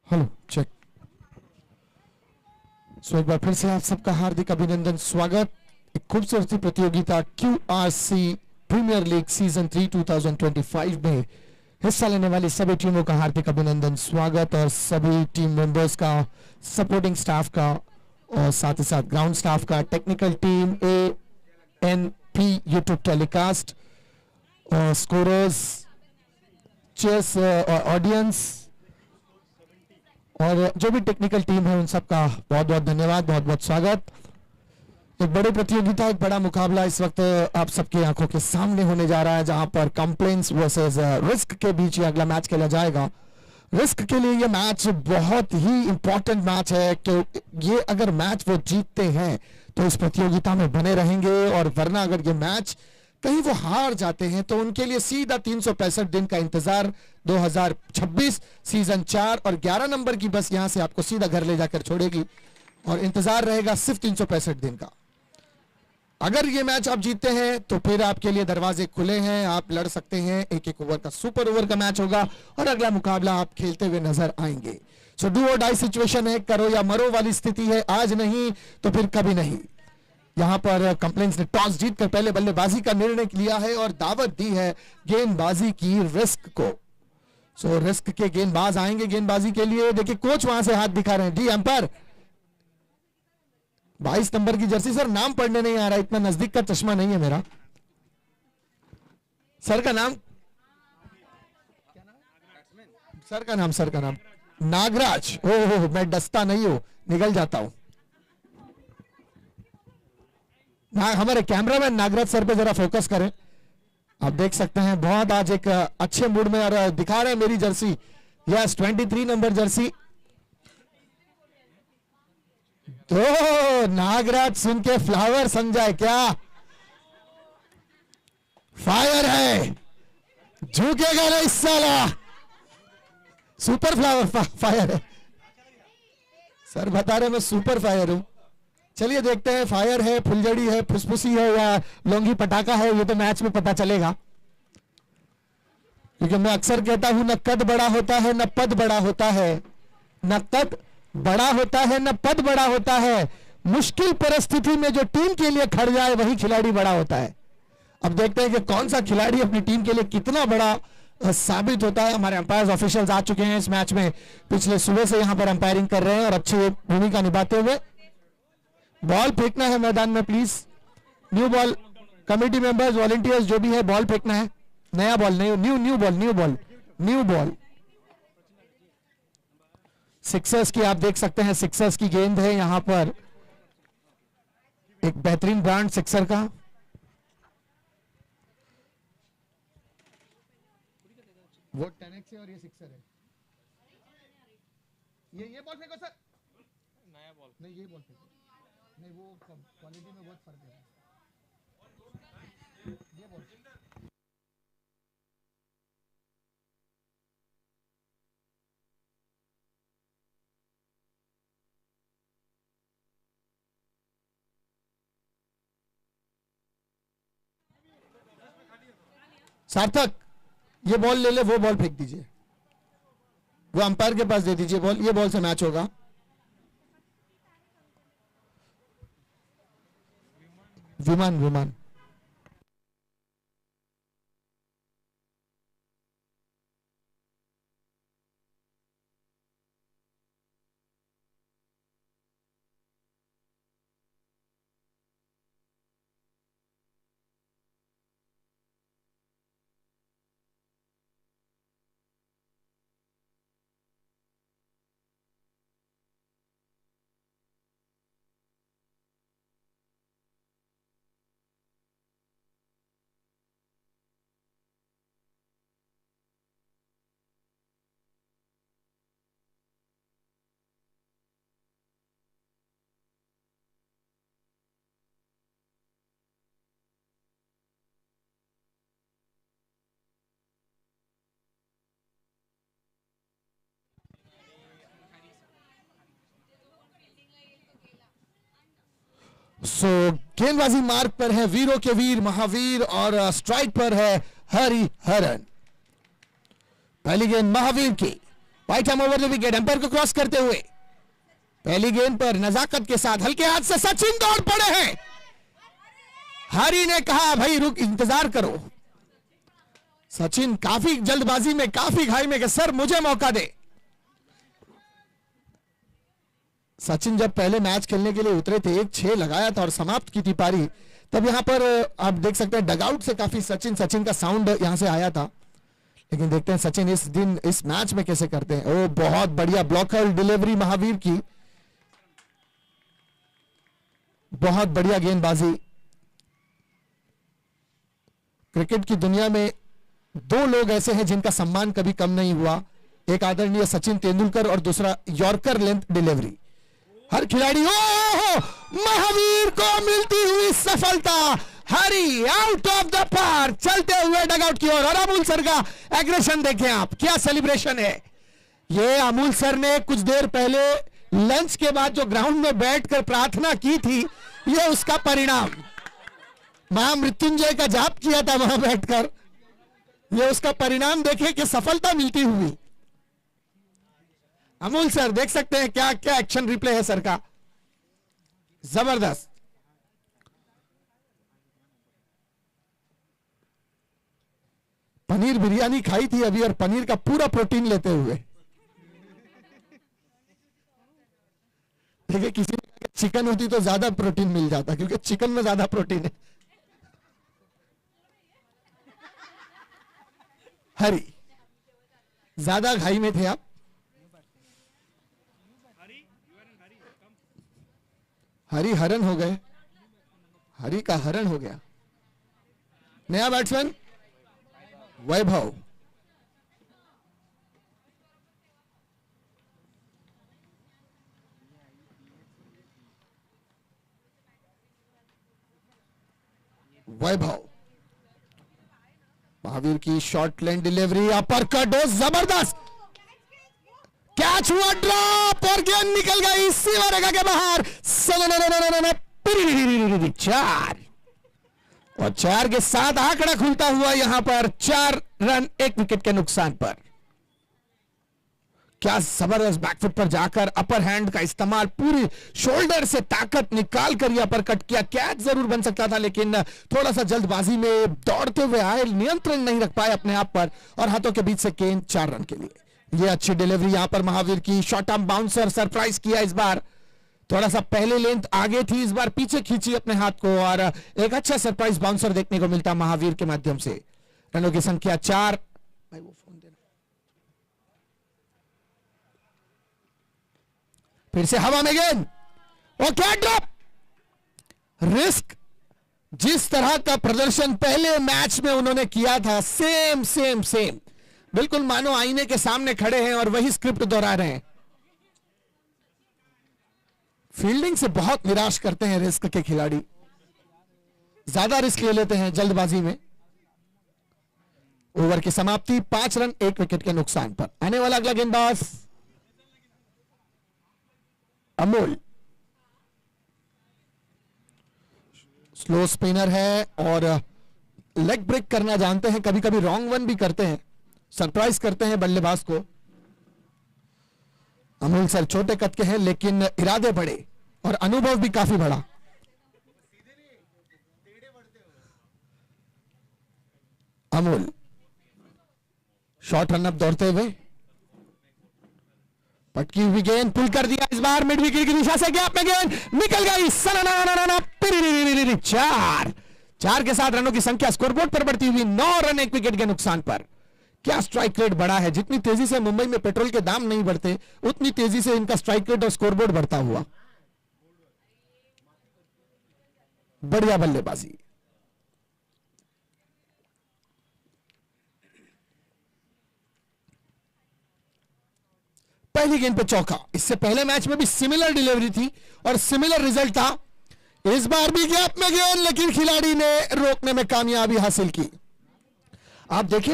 Hello check. एक बार फिर से आप सबका हार्दिक अभिनंदन, स्वागत। एक खूबसूरत प्रतियोगिता QRC प्रीमियर लीग सीजन 3 2025 में हिस्सा लेने वाली सभी टीमों का हार्दिक अभिनंदन, स्वागत। और सभी टीम मेंबर्स का, सपोर्टिंग स्टाफ का और साथ ही साथ ग्राउंड स्टाफ का, technical team, ANP YouTube telecast और स्कोरर्स, चेयर्स और ऑडियंस और जो भी टेक्निकल टीम है उन सबका बहुत बहुत धन्यवाद, बहुत बहुत स्वागत। एक बड़ी प्रतियोगिता, एक बड़ा मुकाबला इस वक्त आप सबकी आंखों के सामने होने जा रहा है, जहां पर कंप्लेंट्स वर्सेस रिस्क के बीच ये अगला मैच खेला जाएगा। रिस्क के लिए ये मैच बहुत ही इंपॉर्टेंट मैच है कि ये अगर मैच वो जीतते हैं तो इस प्रतियोगिता में बने रहेंगे, और वरना अगर ये मैच कहीं वो हार जाते हैं तो उनके लिए सीधा 365 दिन का इंतजार। 2026 सीजन 4 और 11 नंबर की बस यहां से आपको सीधा घर ले जाकर छोड़ेगी और इंतजार रहेगा सिर्फ 365 दिन का। अगर ये मैच आप जीतते हैं तो फिर आपके लिए दरवाजे खुले हैं, आप लड़ सकते हैं। एक एक ओवर का सुपर ओवर का मैच होगा और अगला मुकाबला आप खेलते हुए नजर आएंगे। सो डू और डाई सिचुएशन है, करो या मरो वाली स्थिति है, आज नहीं तो फिर कभी नहीं। यहां पर कंप्लेंट्स ने टॉस जीतकर पहले बल्लेबाजी का निर्णय लिया है और दावत दी है गेंदबाजी की रिस्क को। सो रिस्क के गेंदबाज आएंगे गेंदबाजी के लिए। देखिए कोच वहां से हाथ दिखा रहे हैं, डी एम्पायर 22 नंबर की जर्सी। सर नाम पढ़ने नहीं आ रहा, इतना नजदीक का चश्मा नहीं है मेरा। सर का नाम, सर का नाम नागराज। ओह मैं डसता नहीं हूं, निकल जाता हूं। हमारे कैमरामैन नागराज सर पे जरा फोकस करें। आप देख सकते हैं बहुत आज एक अच्छे मूड में और दिखा रहे हैं मेरी जर्सी। Yes 23 number Jersey. तो नागराज सुन के फ्लावर समझा क्या? फायर है, झुकेगा ना इस साला। सुपर फ्लावर फायर है सर, बता रहे मैं सुपर फायर हूं। चलिए देखते हैं, फायर है, फुलझड़ी है, फुसफुसी है या लोंगी पटाखा है, ये तो मैच में पता चलेगा। क्योंकि मैं अक्सर कहता हूं न कद बड़ा होता है न पद बड़ा होता है, न कद बड़ा होता है न पद बड़ा होता है। मुश्किल परिस्थिति में जो टीम के लिए खड़ जाए वही खिलाड़ी बड़ा होता है। अब देखते हैं कि कौन सा खिलाड़ी अपनी टीम के लिए कितना बड़ा साबित होता है। हमारे अंपायर ऑफिशियल्स आ चुके हैं इस मैच में, पिछले सुबह से यहां पर अंपायरिंग कर रहे हैं और अच्छी भूमिका निभाते हुए। बॉल फेंकना है मैदान में please. New ball, committee members, volunteers जो भी है, बॉल फेंकना है। नया बॉल नहीं, न्यू बॉल। सिक्सर्स की आप देख सकते हैं, सिक्सर्स की गेंद है यहां पर, एक बेहतरीन ब्रांड सिक्सर का। वो 10x है और ये सिक्सर है। ये बॉल फेंको सर। नया बॉल नहीं, ये बॉल फेंको नहीं, वो क्वालिटी में बहुत फर्क है। ये बॉल सार्थक, ये बॉल ले ले, वो बॉल फेंक दीजिए, वो अंपायर के पास दे दीजिए बॉल। ये बॉल से मैच होगा। विमान सो गेंदबाजी मार्ग पर है वीरों के वीर महावीर और स्ट्राइक पर है हरिहरन। पहली गेंद महावीर की, white ham over the wicket, umpire को क्रॉस करते हुए पहली गेंद पर नजाकत के साथ हल्के हाथ से सचिन दौड़ पड़े हैं। हरी ने कहा भाई रुक, इंतजार करो। सचिन काफी जल्दबाजी में, काफी घाई में कि सर मुझे मौका दे। सचिन जब पहले मैच खेलने के लिए उतरे थे, 1-6 लगाया था और समाप्त की थी पारी, तब यहां पर आप देख सकते हैं डगआउट से काफी सचिन का साउंड यहां से आया था। लेकिन देखते हैं सचिन इस दिन इस मैच में कैसे करते हैं। ओ बहुत बढ़िया ब्लॉकर डिलीवरी महावीर की, बहुत बढ़िया गेंदबाजी। क्रिकेट की दुनिया में 2 लोग ऐसे हैं जिनका सम्मान कभी कम नहीं हुआ, एक आदरणीय सचिन तेंदुलकर और दूसरा यॉर्कर लेंथ डिलीवरी। हर खिलाड़ी महावीर को मिलती हुई सफलता। हरी आउट ऑफ द पार्क, चलते हुए डगआउट की ओर। और अमूल सर का एग्रेशन देखें आप, क्या सेलिब्रेशन है ये। अमूल सर ने कुछ देर पहले लंच के बाद जो ग्राउंड में बैठकर प्रार्थना की थी, ये उसका परिणाम। महामृत्युंजय का जाप किया था वहां बैठकर, ये उसका परिणाम देखें कि सफलता मिलती हुई। अमूल सर देख सकते हैं क्या क्या एक्शन रिप्ले है सर का, जबरदस्त। पनीर बिरयानी खाई थी अभी और पनीर का पूरा प्रोटीन लेते हुए। देखिए किसी में चिकन होती तो ज्यादा प्रोटीन मिल जाता, क्योंकि चिकन में ज्यादा प्रोटीन है। हरी ज्यादा घाई में थे आप। हरी हरण हो गए, हरी का हरण हो गया। नया बैट्समैन वैभव। वैभव महावीर की शॉर्ट लेन डिलीवरी, अपर कट, जबरदस्त कैच हुआ, ड्रॉप और गेंद निकल गई सीमा रेखा के बाहर। 4 और 4 के साथ आंकड़ा खुलता हुआ यहां पर 4 रन 1 विकेट के नुकसान पर। क्या जबरदस्त बैकफुट पर जाकर अपर हैंड का इस्तेमाल, पूरी शोल्डर से ताकत निकाल कर यह अपर कट किया। कैच जरूर बन सकता था लेकिन थोड़ा सा जल्दबाजी में दौड़ते हुए आए, नियंत्रण नहीं रख पाए अपने आप पर और हाथों के बीच से गेंद 4 रन के लिए। यह अच्छी डिलीवरी यहां पर महावीर की, शॉर्ट आर्म बाउंसर, सरप्राइज किया इस बार। थोड़ा सा पहले लेंथ आगे थी, इस बार पीछे खींची अपने हाथ को और एक अच्छा सरप्राइज बाउंसर देखने को मिलता महावीर के माध्यम से। रनों की संख्या 4। भाई वो फोन देना। फिर से हवा में गेंद और क्या ड्रॉप। रिस्क जिस तरह का प्रदर्शन पहले मैच में उन्होंने किया था, सेम सेम सेम, बिल्कुल मानो आईने के सामने खड़े हैं और वही स्क्रिप्ट दोहरा रहे हैं। फील्डिंग से बहुत निराश करते हैं रिस्क के खिलाड़ी, ज्यादा रिस्क ले लेते हैं जल्दबाजी में। ओवर की समाप्ति 5 रन 1 विकेट के नुकसान पर। आने वाला अगला गेंदबाज अमोल, स्लो स्पिनर है और लेग ब्रेक करना जानते हैं, कभी कभी रॉन्ग वन भी करते हैं, सरप्राइज करते हैं बल्लेबाज को। अमोल सर छोटे कद के हैं लेकिन इरादे बड़े और अनुभव भी काफी बड़ा। अमोल शॉर्ट रन अप दौड़ते हुए, पटकी हुई गेंद पुल कर दिया इस बार मिड विकेट की दिशा से, गैप में गेंद निकल गई। 4 के साथ रनों की संख्या स्कोरबोर्ड पर बढ़ती हुई 9 रन 1 विकेट के नुकसान पर। क्या स्ट्राइक रेट बढ़ा है, जितनी तेजी से मुंबई में पेट्रोल के दाम नहीं बढ़ते उतनी तेजी से इनका स्ट्राइक रेट और स्कोरबोर्ड बढ़ता हुआ। बढ़िया बल्लेबाजी। पहली गेंद पे चौका, इससे पहले मैच में भी सिमिलर डिलीवरी थी और सिमिलर रिजल्ट था। इस बार भी गैप में गेंद लेकिन खिलाड़ी ने रोकने में कामयाबी हासिल की। आप देखें,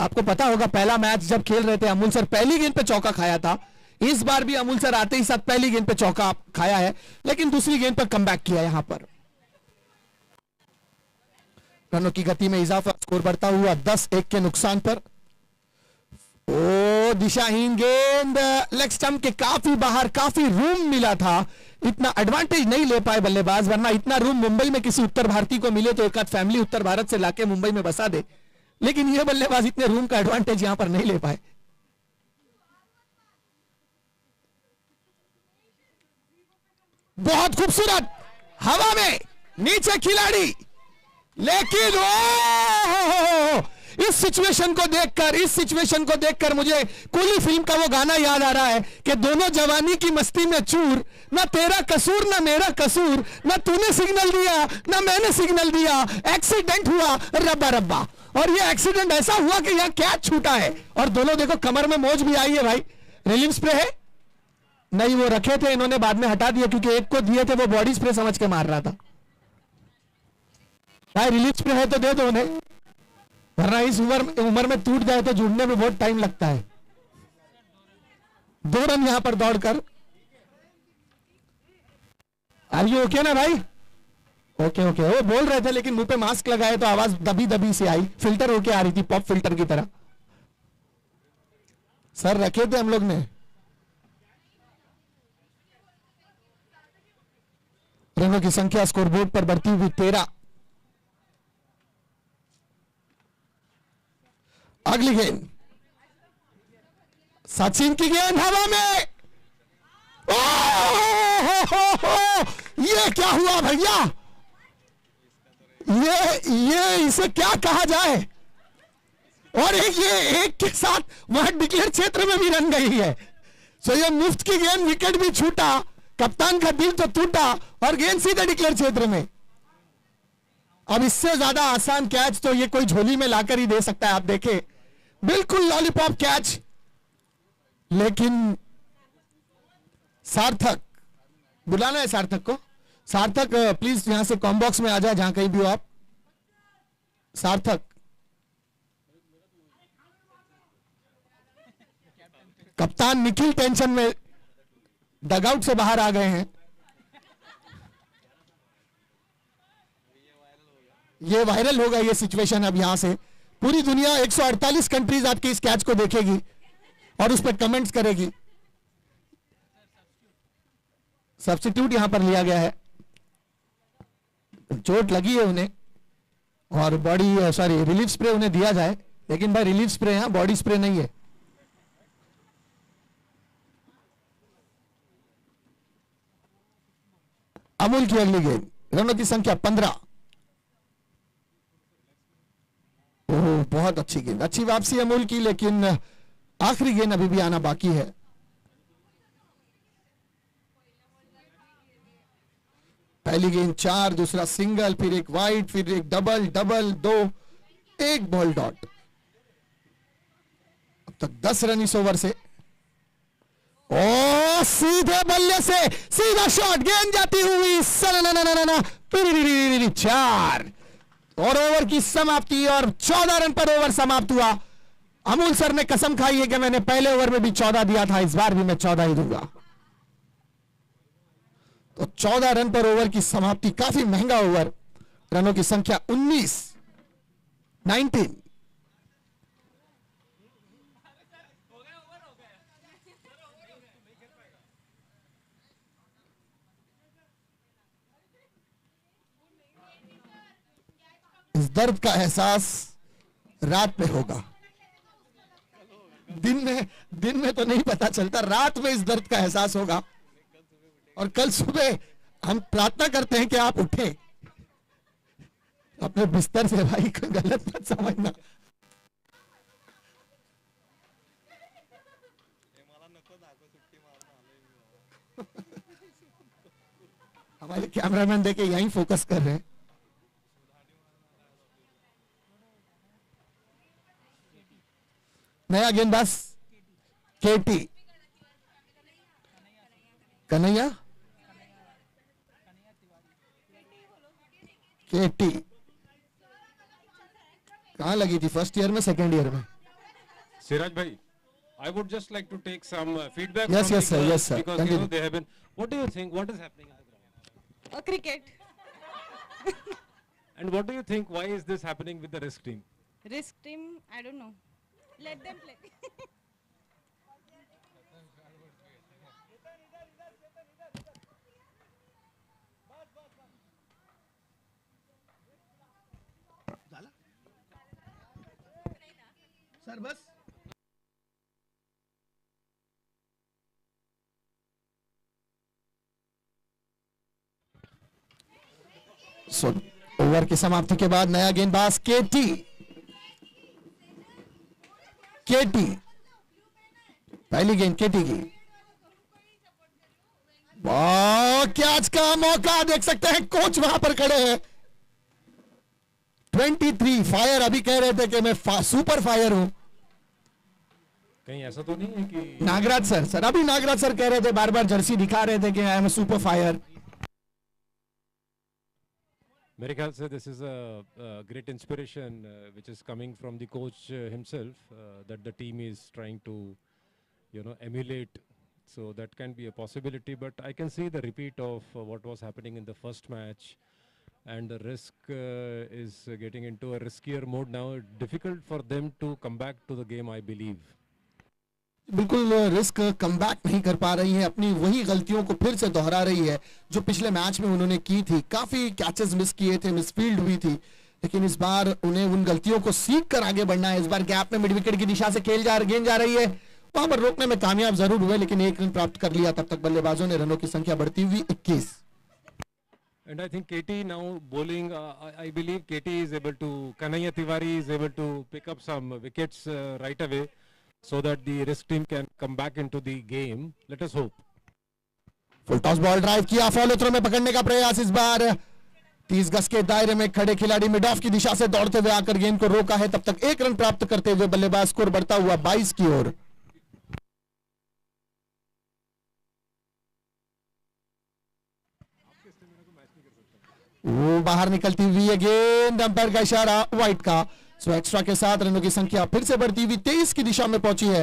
आपको पता होगा पहला मैच जब खेल रहे थे अमूल सर पहली गेंद पे चौका खाया था। इस बार भी अमूल सर आते ही साथ पहली गेंद पे चौका खाया है लेकिन दूसरी गेंद पर कमबैक किया। यहां पर रनों की गति में इजाफा, स्कोर बढ़ता हुआ 10-1 के नुकसान पर। ओ दिशाहीन गेंद लेग स्टंप के काफी बाहर, काफी रूम मिला था, इतना एडवांटेज नहीं ले पाए बल्लेबाज, वरना इतना रूम मुंबई में किसी उत्तर भारतीय को मिले तो एक आध फैमिली उत्तर भारत से लाके मुंबई में बसा दे, लेकिन ये बल्लेबाज इतने रूम का एडवांटेज यहां पर नहीं ले पाए। बहुत खूबसूरत हवा में नीचे खिलाड़ी, लेकिन इस सिचुएशन को देखकर मुझे कूली फिल्म का वो गाना याद आ रहा है कि दोनों जवानी की मस्ती में चूर, ना तेरा कसूर ना मेरा कसूर, ना तूने सिग्नल दिया ना मैंने सिग्नल दिया, एक्सीडेंट हुआ रब्बा रब्बा। और ये एक्सीडेंट ऐसा हुआ कि यहां कैच छूटा है और दोनों देखो कमर में मोच भी आई है। भाई रिलीफ स्प्रे है नहीं, वो रखे थे इन्होंने, बाद में हटा दिया क्योंकि एक को दिए थे वो बॉडी स्प्रे समझ के मार रहा था। भाई रिलीफ स्प्रे है तो दे दो उन्हें, वरना इस उम्र में टूट जाए तो जुड़ने में बहुत टाइम लगता है। 2 रन यहां पर दौड़कर, आर यू ओके ना भाई? Okay okay. वो बोल रहे थे लेकिन मुंह पे मास्क लगाए तो आवाज दबी दबी से आई, फिल्टर होके आ रही थी, पॉप फिल्टर की तरह। सर रखे थे हम लोग ने। रनों की संख्या स्कोरबोर्ड पर बढ़ती हुई 13। अगली गेंद सचिन की गेंद हवा में, ये क्या हुआ भैया? ये इसे क्या कहा जाए? और ये एक के साथ वह डिक्लेयर क्षेत्र में भी रन गई है। सो ये मुफ्त की गेंद, विकेट भी छूटा, कप्तान का दिल तो टूटा और गेंद सीधे डिक्लेयर क्षेत्र में। अब इससे ज्यादा आसान कैच तो ये कोई झोली में लाकर ही दे सकता है। आप देखें बिल्कुल लॉलीपॉप कैच, लेकिन सार्थक, बुलाना है सार्थक को। सार्थक प्लीज यहां से कॉम्बॉक्स में आ जाए, जहां कहीं भी हो आप। सार्थक, कप्तान निखिल टेंशन में डगआउट से बाहर आ गए हैं। ये वायरल होगा ये सिचुएशन अब यहां से पूरी दुनिया 148 कंट्रीज आपके इस कैच को देखेगी और उस पर कमेंट्स करेगी। सब्स्टिट्यूट यहां पर लिया गया है, चोट लगी है उन्हें और बॉडी सॉरी रिलीफ स्प्रे उन्हें दिया जाए, लेकिन भाई रिलीफ स्प्रे है, बॉडी स्प्रे नहीं है। अमूल की अगली गेंद, रनों की संख्या 15। ओह बहुत अच्छी गेंद, अच्छी वापसी अमूल की, लेकिन आखिरी गेंद अभी भी आना बाकी है। पहली गेंद 4, दूसरा सिंगल, फिर एक वाइड, फिर एक डबल, डबल 2, एक बॉल डॉट। अब तक 10 रन इस ओवर से। ओ सीधे बल्ले से सीधा शॉट, गेंद जाती हुई 4 और ओवर की समाप्ति और 14 रन पर ओवर समाप्त हुआ। अमूल सर ने कसम खाई है कि मैंने पहले ओवर में भी 14 दिया था, इस बार भी मैं 14 ही दूंगा। तो 14 रन पर ओवर की समाप्ति, काफी महंगा ओवर। रनों की संख्या 19। इस दर्द का एहसास रात में होगा, दिन में तो नहीं पता चलता, रात में इस दर्द का एहसास होगा। और कल सुबह हम प्रार्थना करते हैं कि आप उठे अपने बिस्तर से। भाई कोई गलत मत समझना। हमारे कैमरामैन देखे यहीं फोकस कर रहे हैं। नया गेंदबाज केटी, कन्हैया केटी कहां लगी थी, फर्स्ट ईयर में सेकंड ईयर में? Siraj bhai, I would just like to take some feedback Yes, from yes, the sir. girls Yes, sir. because Continue. they have been. What do you think? What is happening on the ground? Cricket. And what do you think? Why is this happening with the risk team? Risk team, I don't know. Let them play. Sir बस over की समाप्ति के बाद नया गेंदबाज केटी पहली गेंद केटी की। कैच का मौका देख सकते हैं, कोच वहां पर खड़े हैं। 23 फायर, अभी कह रहे थे कि मैं सुपर फायर हूं। कहीं ऐसा तो नहीं है कि नागराज सर अभी नागराज सर कह रहे थे, बार बार जर्सी दिखा रहे थे कि आई एम सुपर फायर। मेरे ख्याल से this is a great inspiration which is coming from the coach himself that the team is trying to emulate, so that can be a possibility, but I can see the repeat of what was happening in the first match, and the risk is getting into a riskier mode now. Difficult for them to come back to the game, I believe. बिल्कुल risk comeback नहीं कर पा रही है, अपनी वही गलतियों को फिर से दोहरा रही है जो पिछले मैच में उन्होंने की थी। काफी कैचेस मिस किए थे, मिसफील्ड हुई थी, लेकिन इस बार उन्हें उन गलतियों को सीख कर आगे बढ़ना है। इस बार गैप में मिड विकेट की दिशा से गेंद जा रही है, वहां पर रोकने में कामयाब जरूर हुए, लेकिन एक रन प्राप्त कर लिया। तब तक बल्लेबाजों ने रनों की संख्या बढ़ती हुई 21। And I think KT now bowling, I believe KT is able to, Kanhaiya Tiwari is able to pick up some wickets right away, so that the risk team can come back into the game. Let us hope. Full toss ball drive किया, follow throw में पकड़ने का प्रयास। इस बार 30 गज के दायरे में खड़े खिलाड़ी मिड ऑफ की दिशा से दौड़ते हुए आकर गेंद को रोका है। तब तक एक रन प्राप्त करते हुए बल्लेबाज स्कोर बढ़ता हुआ 22 की ओर। वो बाहर निकलती हुई है गेंद, अंपायर का इशारा वाइट का। सो एक्स्ट्रा के साथ रनों की संख्या फिर से बढ़ती हुई 23 की दिशा में पहुंची है।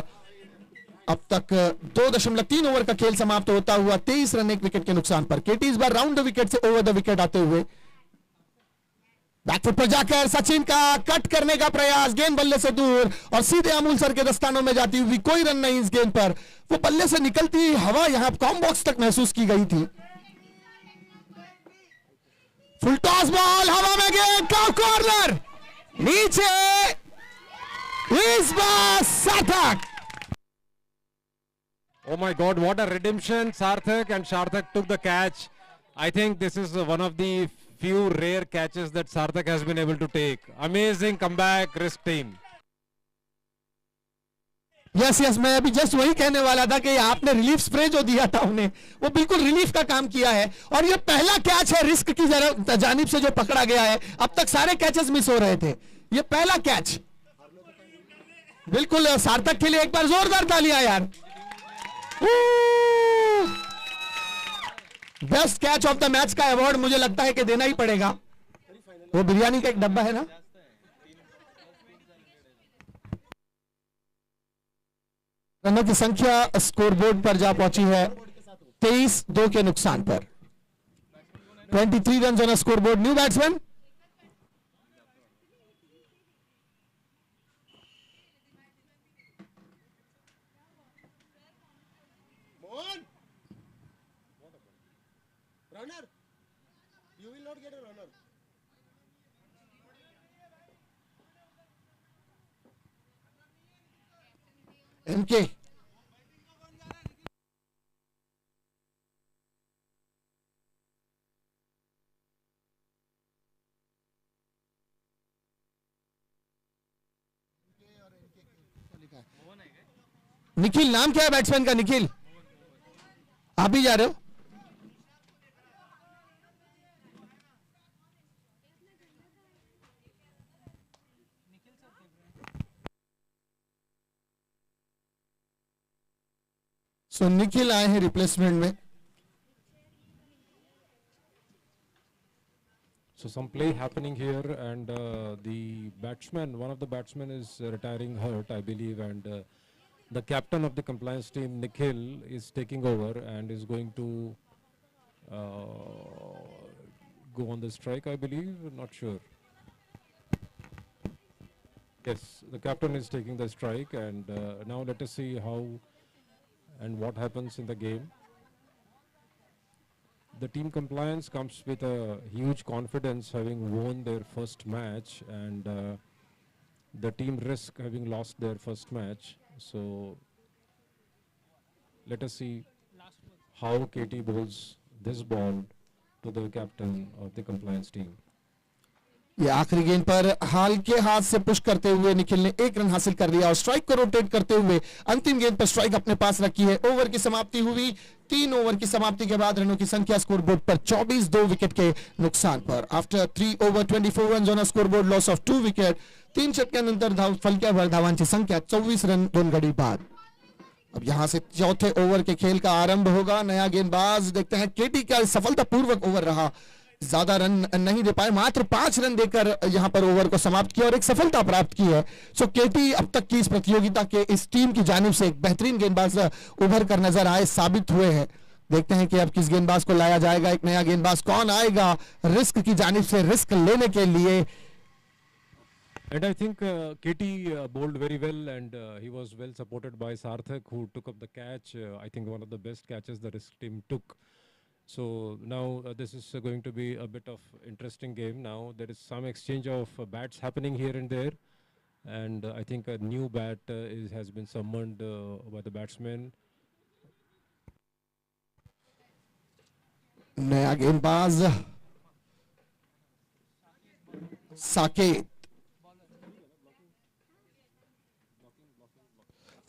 अब तक 2.3 ओवर का खेल समाप्त होता हुआ 23 रन एक विकेट के नुकसान पर। केटी इस बार राउंड द विकेट से ओवर द विकेट आते हुए बैकफुट पर जाकर सचिन का कट करने का प्रयास, गेंद बल्ले से दूर और सीधे अमूल सर के दस्तानों में जाती हुई। कोई रन नहीं इस गेंद पर। वो बल्ले से निकलती हवा यहां कॉम बॉक्स तक महसूस की गई थी। फुल टॉस बॉल हवा में, गेंद का कॉर्नर नीचे, इस बार सार्थक। Oh my God, what a redemption, Sarthak, and Sarthak took the catch. I think this is one of the few rare catches that Sarthak has been able to take. Amazing comeback, risk team. Yes मैं अभी just वही कहने वाला था कि आपने relief spray जो दिया था उन्हें, वो बिल्कुल रिलीफ का काम किया है। और ये पहला कैच है रिस्क की जानिब से जो पकड़ा गया है। अब तक सारे कैचेस मिस हो रहे थे, ये पहला कैच। बिल्कुल सार्थक के लिए एक बार जोरदार तालियां यार। Best catch of the match का अवार्ड मुझे लगता है कि देना ही पड़ेगा। वो बिरयानी का एक डब्बा है ना। रनों की संख्या स्कोरबोर्ड पर जा पहुंची है 23-2 के नुकसान पर। 23 run on scoreboard. New batsman runner, you will not get a runner. MK Nikhil नाम क्या है बैट्समैन का? निखिल आप भी जा रहे हो? सो निखिल आए हैं रिप्लेसमेंट में। So some play happening here, and the batsman, one of the batsmen is retiring hurt, I believe, and the captain of the compliance team, Nikhil, is taking over and is going to go on the strike, I believe, not sure. Yes, the captain is taking the strike, and now let us see how and what happens in the game. The team compliance comes with a huge confidence, having won their first match, and the team risk having lost their first match. So let us see how KT bowls this ball to the captain of the compliance team. ये आखिरी गेंद पर हाल के हाथ से push करते हुए निखिल ने 1 रन हासिल कर लिया और स्ट्राइक को रोटेट करते हुए अंतिम गेंद पर स्ट्राइक अपने पास रखी है। ओवर की समाप्ति हुई। 3 ओवर की समाप्ति के बाद रनों की संख्या स्कोरबोर्ड पर 24, 2 विकेट के नुकसान पर। After 3 over 24 run on scoreboard, loss of 2 wicket. 3 षटकांनंतर फलक्यावर धावांची संख्या 24 रन 2 गडी बाद। अब यहां से चौथे ओवर के खेल का आरंभ होगा। नया गेंदबाज देखते हैं केटी का सफलतापूर्वक ओवर रहा, ज्यादा रन नहीं दे पाए, मात्र 5 रन देकर यहां पर ओवर को समाप्त किया और एक सफलता प्राप्त की है। सो केटी अब तक की इस प्रतियोगिता के इस टीम की जानिब से एक बेहतरीन गेंदबाज उभर कर नजर आए, साबित हुए हैं। देखते हैं कि अब किस गेंदबाज को लाया जाएगा, एक नया गेंदबाज कौन आएगा रिस्क की जानिब से रिस्क लेने के लिए। And I think KT bowled very well, and he was well supported by Sarthak, who took up the catch. I think one of the best catches the risk team took. So now this is going to be a bit of interesting game. Now there is some exchange of bats happening here and there, and I think a new bat has been summoned by the batsman. नया गेंदबाज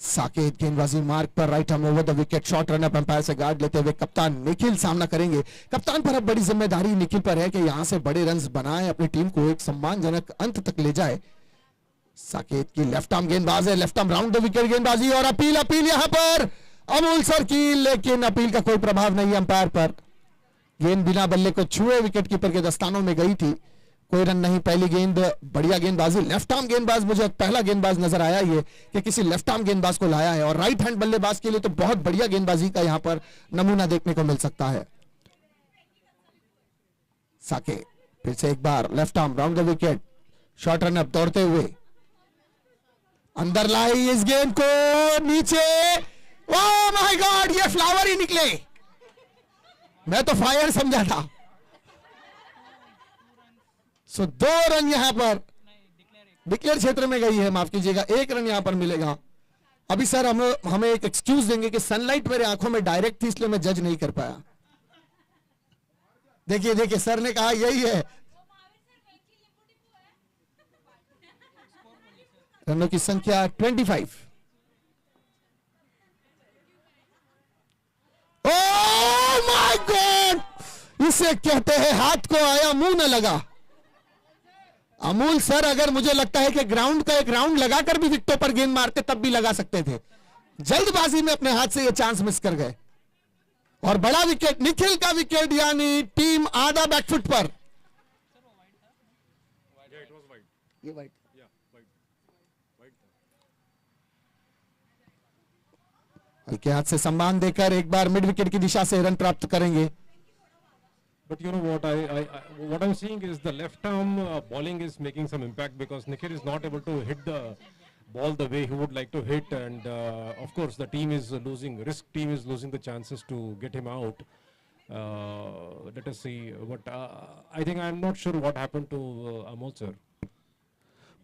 साकेत गेंदबाजी मार्ग पर right arm over the wicket, shot run up umpire से guard लेते हुए कप्तान निखिल सामना करेंगे। कप्तान पर अब बड़ी जिम्मेदारी निखिल पर है कि यहां से बड़े रन्स बनाए, अपनी टीम को एक सम्मानजनक अंत तक ले जाए। साकेत की लेफ्ट आर्म गेंदबाज है, left arm round the wicket गेंदबाजी और अपील यहां पर अमूल सर की, लेकिन अपील का कोई प्रभाव नहीं अंपायर पर। गेंद बिना बल्ले को छुए विकेट कीपर के दस्तानों में गई थी, कोई रन नहीं। पहली गेंद बढ़िया गेंदबाजी, लेफ्ट आर्म गेंदबाज मुझे पहला गेंदबाज नजर आया ये कि किसी लेफ्ट आर्म गेंदबाज को लाया है और राइट हैंड बल्लेबाज के लिए तो बहुत बढ़िया गेंदबाजी का यहां पर नमूना देखने को मिल सकता है। साके फिर से एक बार left arm round the wicket, short run up दौड़ते हुए अंदर लाई इस गेंद को नीचे। ओह माय गॉड, ये फ्लावर ही निकले, मैं तो फायर समझा था। सो 2 रन यहां पर डिक्लेयर क्षेत्र में गई है, माफ कीजिएगा, 1 रन यहां पर मिलेगा। अभी सर हमें एक एक्सक्यूज देंगे कि सनलाइट मेरे आंखों में डायरेक्ट थी इसलिए मैं जज नहीं कर पाया। देखिए सर ने कहा यही है। रनों की संख्या 25। ओह माय गॉड, इसे कहते हैं हाथ को आया मुंह न लगा। अमूल सर अगर मुझे लगता है कि ग्राउंड का एक राउंड लगाकर भी विकेटों पर गेंद मारते तब भी लगा सकते थे, जल्दबाजी में अपने हाथ से ये चांस मिस कर गए। और बड़ा विकेट, निखिल का विकेट, यानी टीम आधा बैकफुट पर। ये वाइट हल्के हाथ से सम्मान देकर एक बार मिड विकेट की दिशा से रन प्राप्त करेंगे। But you know what what I'm seeing is the left arm bowling is making some impact because Nikhil is not able to hit the ball the way he would like to hit, and of course the team is losing. Risk team is losing the chances to get him out. Let us see. But I think I'm not sure what happened to Amol sir.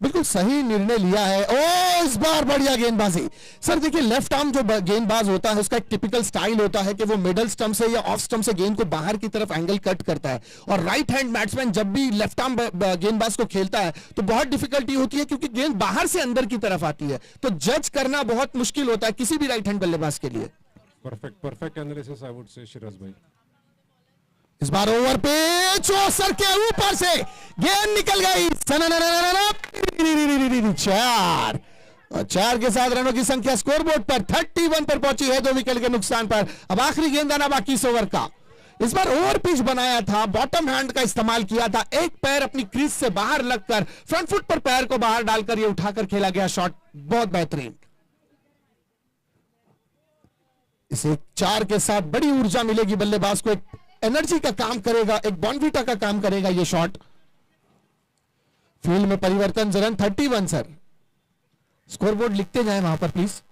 बिल्कुल सही निर्णय लिया है। ओ इस बार बढ़िया गेंदबाजी। Sir देखिए left arm जो गेंदबाज होता है उसका एक टिपिकल स्टाइल होता है कि वो मिडल स्टंप से या ऑफ स्टंप से गेंद को बाहर की तरफ एंगल कट करता है, और राइट हैंड बैट्समैन जब भी लेफ्ट आर्म गेंदबाज को खेलता है तो बहुत डिफिकल्टी होती है क्योंकि गेंद बाहर से अंदर की तरफ आती है, तो जज करना बहुत मुश्किल होता है किसी भी राइट हैंड बल्लेबाज के लिए। Perfect analysis, I would say, Shiraz bhai. इस बार ओवर पे चौसर के ऊपर से गेंद निकल गई, 4 और 4 के साथ रनों की संख्या स्कोरबोर्ड पर 31 पर पहुंची है 2 विकेट के नुकसान पर। अब आखिरी गेंद आना बाकी इस ओवर का। इस बार ओवर पिच बनाया था, बॉटम हैंड का इस्तेमाल किया था, एक पैर अपनी क्रीज से बाहर लगकर फ्रंट फुट पर पैर को बाहर डालकर यह उठाकर खेला गया शॉट, बहुत बेहतरीन। इसे 4 के साथ बड़ी ऊर्जा मिलेगी बल्लेबाज को, एक एनर्जी का काम करेगा, एक बॉर्नविटा का काम करेगा ये शॉट। फील्ड में परिवर्तन, रन 31 सर। स्कोरबोर्ड लिखते जाए वहां पर प्लीज।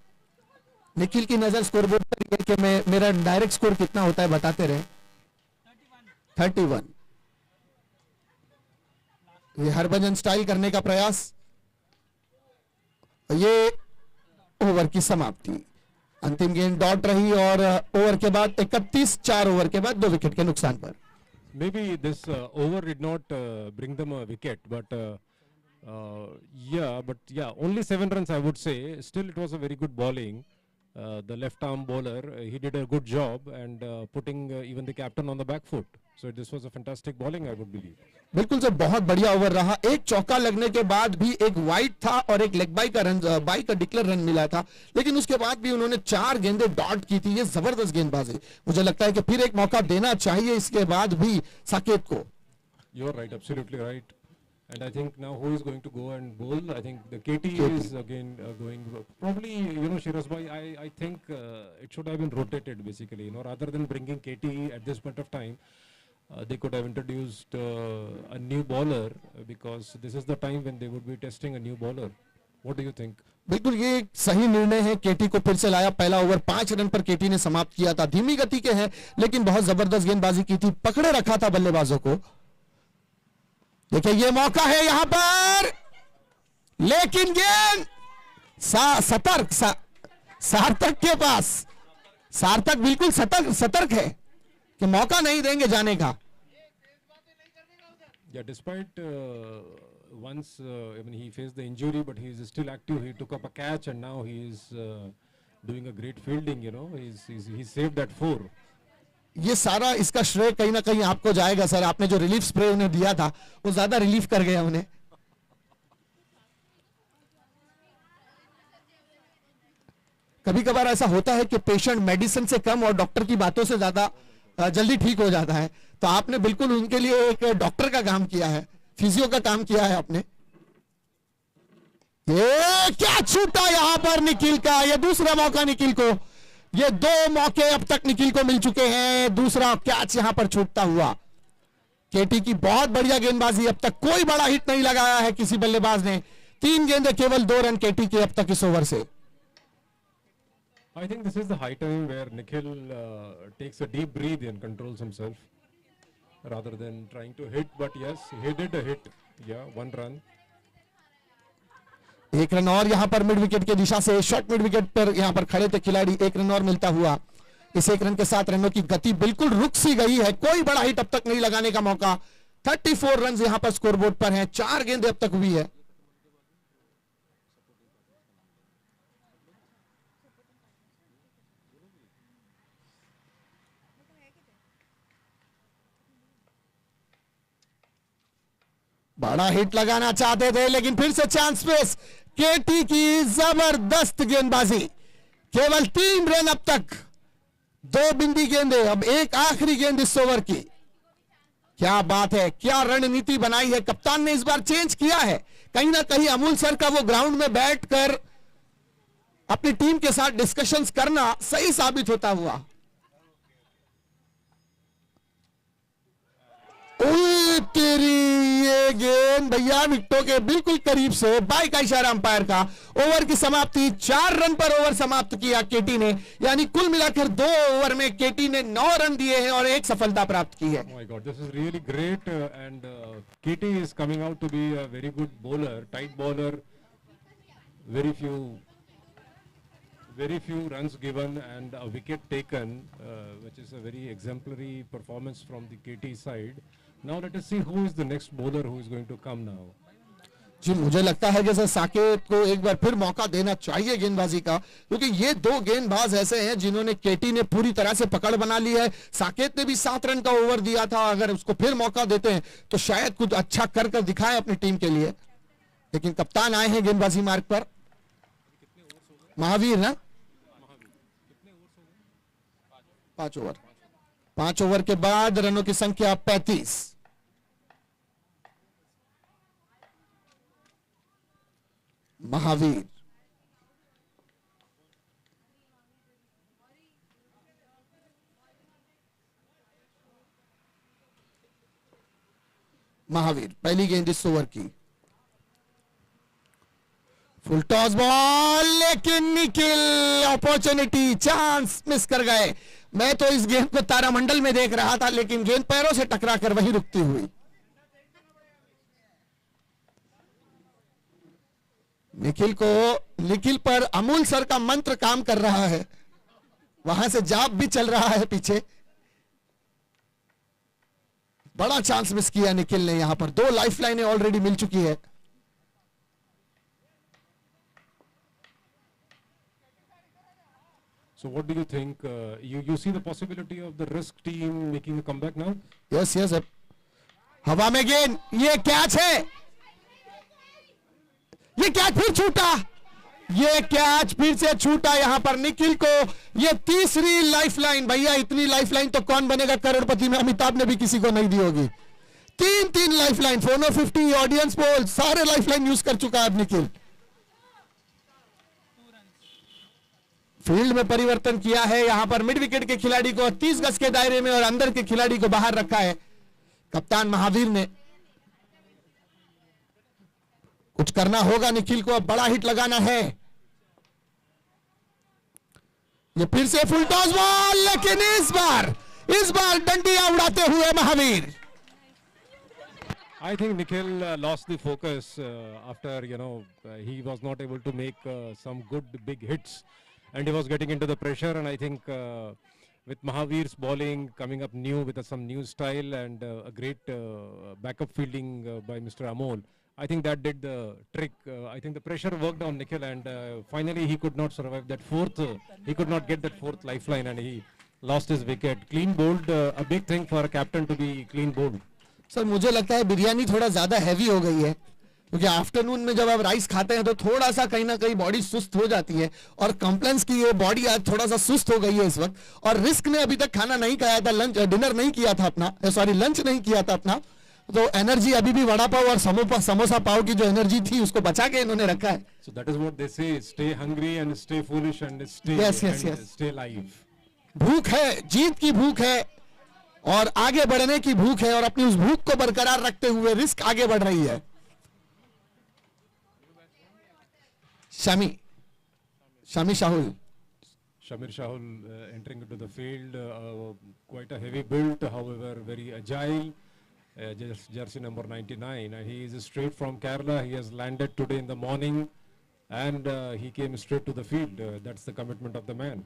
निखिल की नजर स्कोरबोर्ड पर कि मेरा डायरेक्ट स्कोर कितना होता है बताते रहे। 31। ये हरभजन स्टाइल करने का प्रयास। ये ओवर की समाप्ति, अंतिम गेंद डॉट रही और ओवर के बाद 31 4 ओवर के बाद 2 विकेट के नुकसान पर। Maybe this over did not bring them a wicket, but yeah, only 7 runs I would say. Still, it was a very good bowling. The left-arm bowler, he did a good job and putting even the captain on the back foot. So this was a fantastic bowling, I would believe. बिल्कुल sir, बहुत बढ़िया over रहा। एक चौका लगने के बाद भी एक वाइड था और एक लेग बाई का रन, बाई का डिक्लेयर रन मिला था, लेकिन उसके बाद भी उन्होंने 4 गेंदें डॉट की थी। ये जबरदस्त गेंदबाजी, मुझे लगता है कि फिर एक मौका देना चाहिए इसके बाद भी साकेत को। You are right, absolutely right. And I think now who is going to go and bowl? I think the KT is again going. Probably, you know, Shiraz bhai, I think it should have been rotated basically. You know, rather than bringing KT at this point of time, they could have introduced a new bowler because this is the time when they would be testing a new bowler. What do you think? बिल्कुल ये सही निर्णय है। केटी को फिर से लाया। पहला ओवर 5 रन पर केटी ने समाप्त किया था। धीमी गति के हैं लेकिन बहुत जबरदस्त गेंदबाजी की थी, पकड़े रखा था बल्लेबाजों को। देखिए ये मौका है यहां पर, लेकिन गेंद सार्थक के पास, सार्थक बिल्कुल सतर्क है कि मौका नहीं देंगे जाने का। Yeah, despite once I mean he faced the injury, but he is still active. He took up a catch and now he is doing a great fielding. You know, he saved that 4. ये सारा इसका श्रेय कहीं ना कहीं आपको जाएगा sir. आपने जो रिलीफ स्प्रे उन्हें दिया था वो ज्यादा रिलीफ कर गया उन्हें। कभी कभार ऐसा होता है कि पेशेंट मेडिसिन से कम और डॉक्टर की बातों से ज्यादा जल्दी ठीक हो जाता है, तो आपने बिल्कुल उनके लिए एक डॉक्टर का काम किया है, फिजियो का काम किया है आपने। ये क्या छूटा यहां पर निखिल का, ये दूसरा मौका निखिल को। ये 2 मौके अब तक निखिल को मिल चुके हैं, दूसरा कैच यहां पर छूटता हुआ। केटी की बहुत बढ़िया गेंदबाजी, अब तक कोई बड़ा हिट नहीं लगाया है किसी बल्लेबाज ने। 3 गेंदें केवल 2 रन केटी के अब तक इस ओवर से। I think this is the high time where Nikhil takes a deep breath and controls himself rather than trying to hit. But yes, he did a hit. Yeah, 1 run. 1 run और यहां पर mid wicket की दिशा से, short mid wicket पर यहां पर खड़े थे खिलाड़ी। 1 रन और मिलता हुआ। इस 1 रन के साथ रनों की गति बिल्कुल रुक सी गई है, कोई बड़ा हिट अब तक नहीं लगाने का मौका। 34 रन यहां पर स्कोरबोर्ड पर हैं, 4 गेंदें अब तक हुई है। बड़ा हिट लगाना चाहते थे लेकिन फिर से चांस पेस। केटी की जबरदस्त गेंदबाजी, केवल 3 रन अब तक, 2 बिंदी गेंदें, अब एक आखिरी गेंद इस ओवर की। क्या बात है, क्या रणनीति बनाई है कप्तान ने। इस बार चेंज किया है, कहीं ना कहीं अमूल सर का वो ग्राउंड में बैठकर अपनी टीम के साथ डिस्कशंस करना सही साबित होता हुआ। तेरी ये गेंद भैया विकेटों के बिल्कुल करीब से, बाई का इशारा अंपायर का। ओवर की समाप्ति, 4 रन पर ओवर समाप्त किया केटी ने, यानी कुल मिलाकर 2 ओवर में केटी ने 9 रन दिए हैं और 1 सफलता प्राप्त की है। Oh my God, this is really great and KT is coming out to be a very good bowler, tight bowler. Very few runs given and a wicket taken, which is a very exemplary performance from the KT side. Now let us see who is the next bowler who is going to come now. जी मुझे लगता है जैसे साकेत को एक बार फिर मौका देना चाहिए गेंदबाजी का, क्योंकि ये 2 गेंदबाज ऐसे हैं जिन्होंने केटी ने पूरी तरह से पकड़ बना ली है। साकेत ने भी 7 रन का ओवर दिया था, अगर उसको फिर मौका देते हैं तो शायद कुछ अच्छा कर दिखाए अपनी टीम के लिए। लेकिन कप्तान आए हैं गेंदबाजी मार्ग पर, महावीर ना। 5 ओवर, 5 ओवर के बाद रनों की संख्या 35। महावीर पहली गेंद इस ओवर की। फुल टॉस बॉल, लेकिन निखिल अपॉर्चुनिटी, चांस मिस कर गए। मैं तो इस गेंद को तारामंडल में देख रहा था, लेकिन गेंद पैरों से टकरा कर वहीं रुकती हुई। निखिल को निखिल पर अमूल सर का मंत्र काम कर रहा है, वहां से जाप भी चल रहा है पीछे। बड़ा चांस मिस किया निखिल ने, यहां पर 2 लाइफलाइनें ऑलरेडी मिल चुकी है। So what do you think? You see the possibility of the Risk team making a comeback now? Yes yes, हवा में गेंद, ये कैच है, ये कैच फिर छूटा, ये कैच फिर से छूटा यहां पर निखिल को। ये तीसरी लाइफलाइन, भैया इतनी लाइफलाइन तो कौन बनेगा करोड़पति में, अमिताभ ने भी किसी को नहीं दी होगी। 3 लाइफलाइन, 450 ऑडियंस पोल, सारे लाइफलाइन यूज कर चुका है अब निखिल। फील्ड में परिवर्तन किया है यहां पर, मिड विकेट के खिलाड़ी को 30 गज के दायरे में और अंदर के खिलाड़ी को बाहर रखा है कप्तान महावीर ने। कुछ करना होगा निखिल को, अब बड़ा हिट लगाना है। ये फिर से फुल टॉस बॉल, लेकिन इस बार डंडियां उड़ाते हुए Mahavir. I think Nikhil lost the focus after he was not able to make some good big hits, and he was getting into the pressure. And I think with Mahavir's bowling coming up new with some new style and a great backup fielding by Mr. Amol, I think that did the trick. I think the pressure worked on Nikhil, and finally he could not survive that fourth. He could not get that 4th lifeline, and he lost his wicket. Clean bowled, a big thing for a captain to be clean bowled. Sir मुझे लगता है बिरयानी थोड़ा ज्यादा heavy हो गई है, क्योंकि afternoon में जब आप राइस खाते हैं तो थोड़ा सा कहीं ना कहीं बॉडी सुस्त हो जाती है, और कॉम्प्लेंस की ये बॉडी आज थोड़ा सा सुस्त हो गई है इस वक्त। और रिस्क ने अभी तक खाना नहीं खाया था, डिनर नहीं किया था अपना, सॉरी लंच नहीं किया था अपना, तो एनर्जी अभी भी वड़ा पाव और समोसा पाव की जो एनर्जी थी उसको बचा के इन्होंने रखा है। So that is what they say: stay hungry and stay foolish and stay stay live. भूख है, जीत की भूख है और आगे बढ़ने की भूख है, और अपनी उस भूख को बरकरार रखते हुए रिस्क आगे बढ़ रही है। Shami Shahul Shamir Shahul entering into the field, quite a heavy build, however very agile. Jersey number 99, and he is straight from Kerala. He has landed today in the morning, and he came straight to the field. That's the commitment of the man.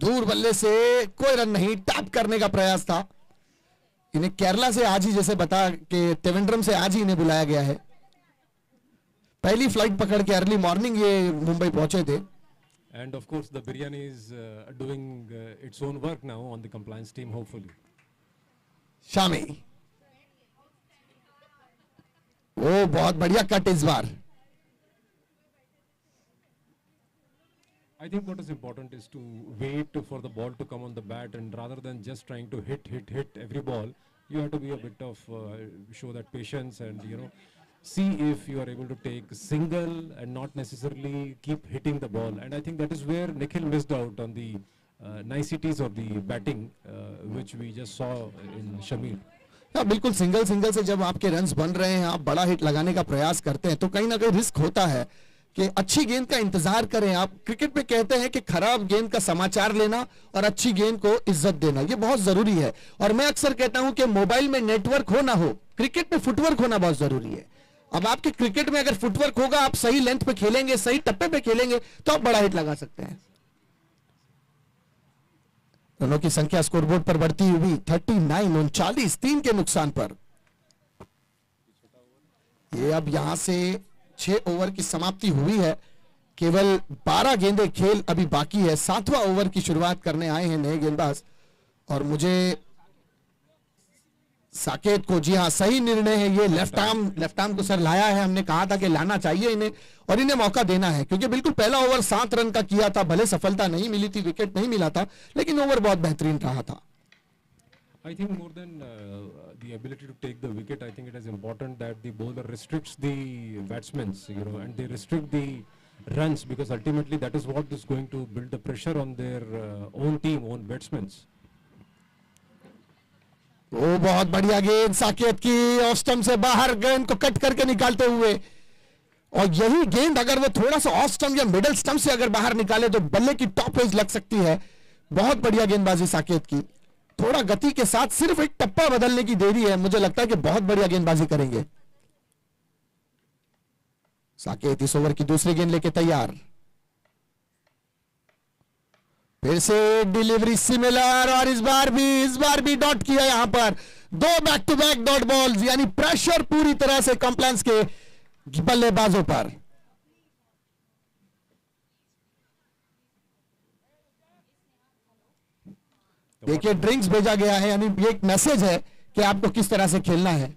दूर बल्ले से कोई run नहीं, tap करने का प्रयास था। इन्हें केरला से आज ही, जैसे बता के त्रिवेंद्रम से आज ही इन्हें बुलाया गया है। पहली फ्लाइट पकड़ के अर्ली मॉर्निंग ये मुंबई पहुंचे थे। And of course the biryani is doing its own work now on the compliance team, hopefully. Shami, ओ बहुत बढ़िया कट इस बार। I think what is important is to wait for the ball to come on the bat, and rather than just trying to hit every ball, you have to be a bit of show that patience, and see if you are able to take single and not necessarily keep hitting the ball. And I think that is where Nikhil missed out on the niceties of the batting, which we just saw in Shamir. बिल्कुल single से जब आपके runs बन रहे हैं, आप बड़ा hit लगाने का प्रयास करते हैं, तो कहीं ना कहीं रिस्क होता है कि अच्छी गेंद का इंतजार करें। आप क्रिकेट में कहते हैं कि खराब गेंद का समाचार लेना और अच्छी गेंद को इज्जत देना, ये बहुत जरूरी है। और मैं अक्सर कहता हूं कि मोबाइल में नेटवर्क हो ना हो, क्रिकेट में फुटवर्क होना बहुत जरूरी है। अब आपके क्रिकेट में अगर फुटवर्क होगा, आप सही लेंथ पे खेलेंगे, सही टप्पे पे खेलेंगे, तो आप बड़ा हिट लगा सकते हैं। रनों की संख्या स्कोरबोर्ड पर बढ़ती हुई 39 3 के नुकसान पर। ये अब यहां से 6 ओवर की समाप्ति हुई है, केवल 12 गेंदें खेल अभी बाकी है। 7वां ओवर की शुरुआत करने आए हैं नए गेंदबाज, और मुझे साकेत को, जी हाँ सही निर्णय है, ये लेफ्ट आर्म को सर लाया है। हमने कहा था कि लाना चाहिए इन्हें, और इन्हें मौका देना है, क्योंकि बिल्कुल पहला ओवर 7 रन का किया था। भले सफलता नहीं मिली थी, विकेट नहीं मिला था, लेकिन ओवर बहुत बेहतरीन रहा था। I think more than the ability to take the wicket, I think it is important that the bowler restricts the batsmen, and they restrict the runs, because ultimately that is what is going to build the pressure on their own team, own batsmen. वो बहुत बढ़िया गेंद साकेत की, off stump से बाहर गेंद को cut करके निकालते हुए, और यही गेंद अगर वो थोड़ा सा ऑफ स्टंप या मिडिल स्टंप से अगर बाहर निकाले तो बल्ले की टॉप एज लग सकती है। बहुत बढ़िया गेंदबाजी साकेत की। थोड़ा गति के साथ सिर्फ एक टप्पा बदलने की देरी है, मुझे लगता है कि बहुत बढ़िया गेंदबाजी करेंगे। साकेत इस ओवर की दूसरी गेंद लेके तैयार। फिर से डिलीवरी सिमिलर और इस बार भी डॉट किया। यहां पर 2 back to back dot balls, यानी प्रेशर पूरी तरह से कंप्लेंस के बल्लेबाजों पर। देखिए ड्रिंक्स भेजा गया है, यानी ये एक मैसेज है कि आपको किस तरह से खेलना है।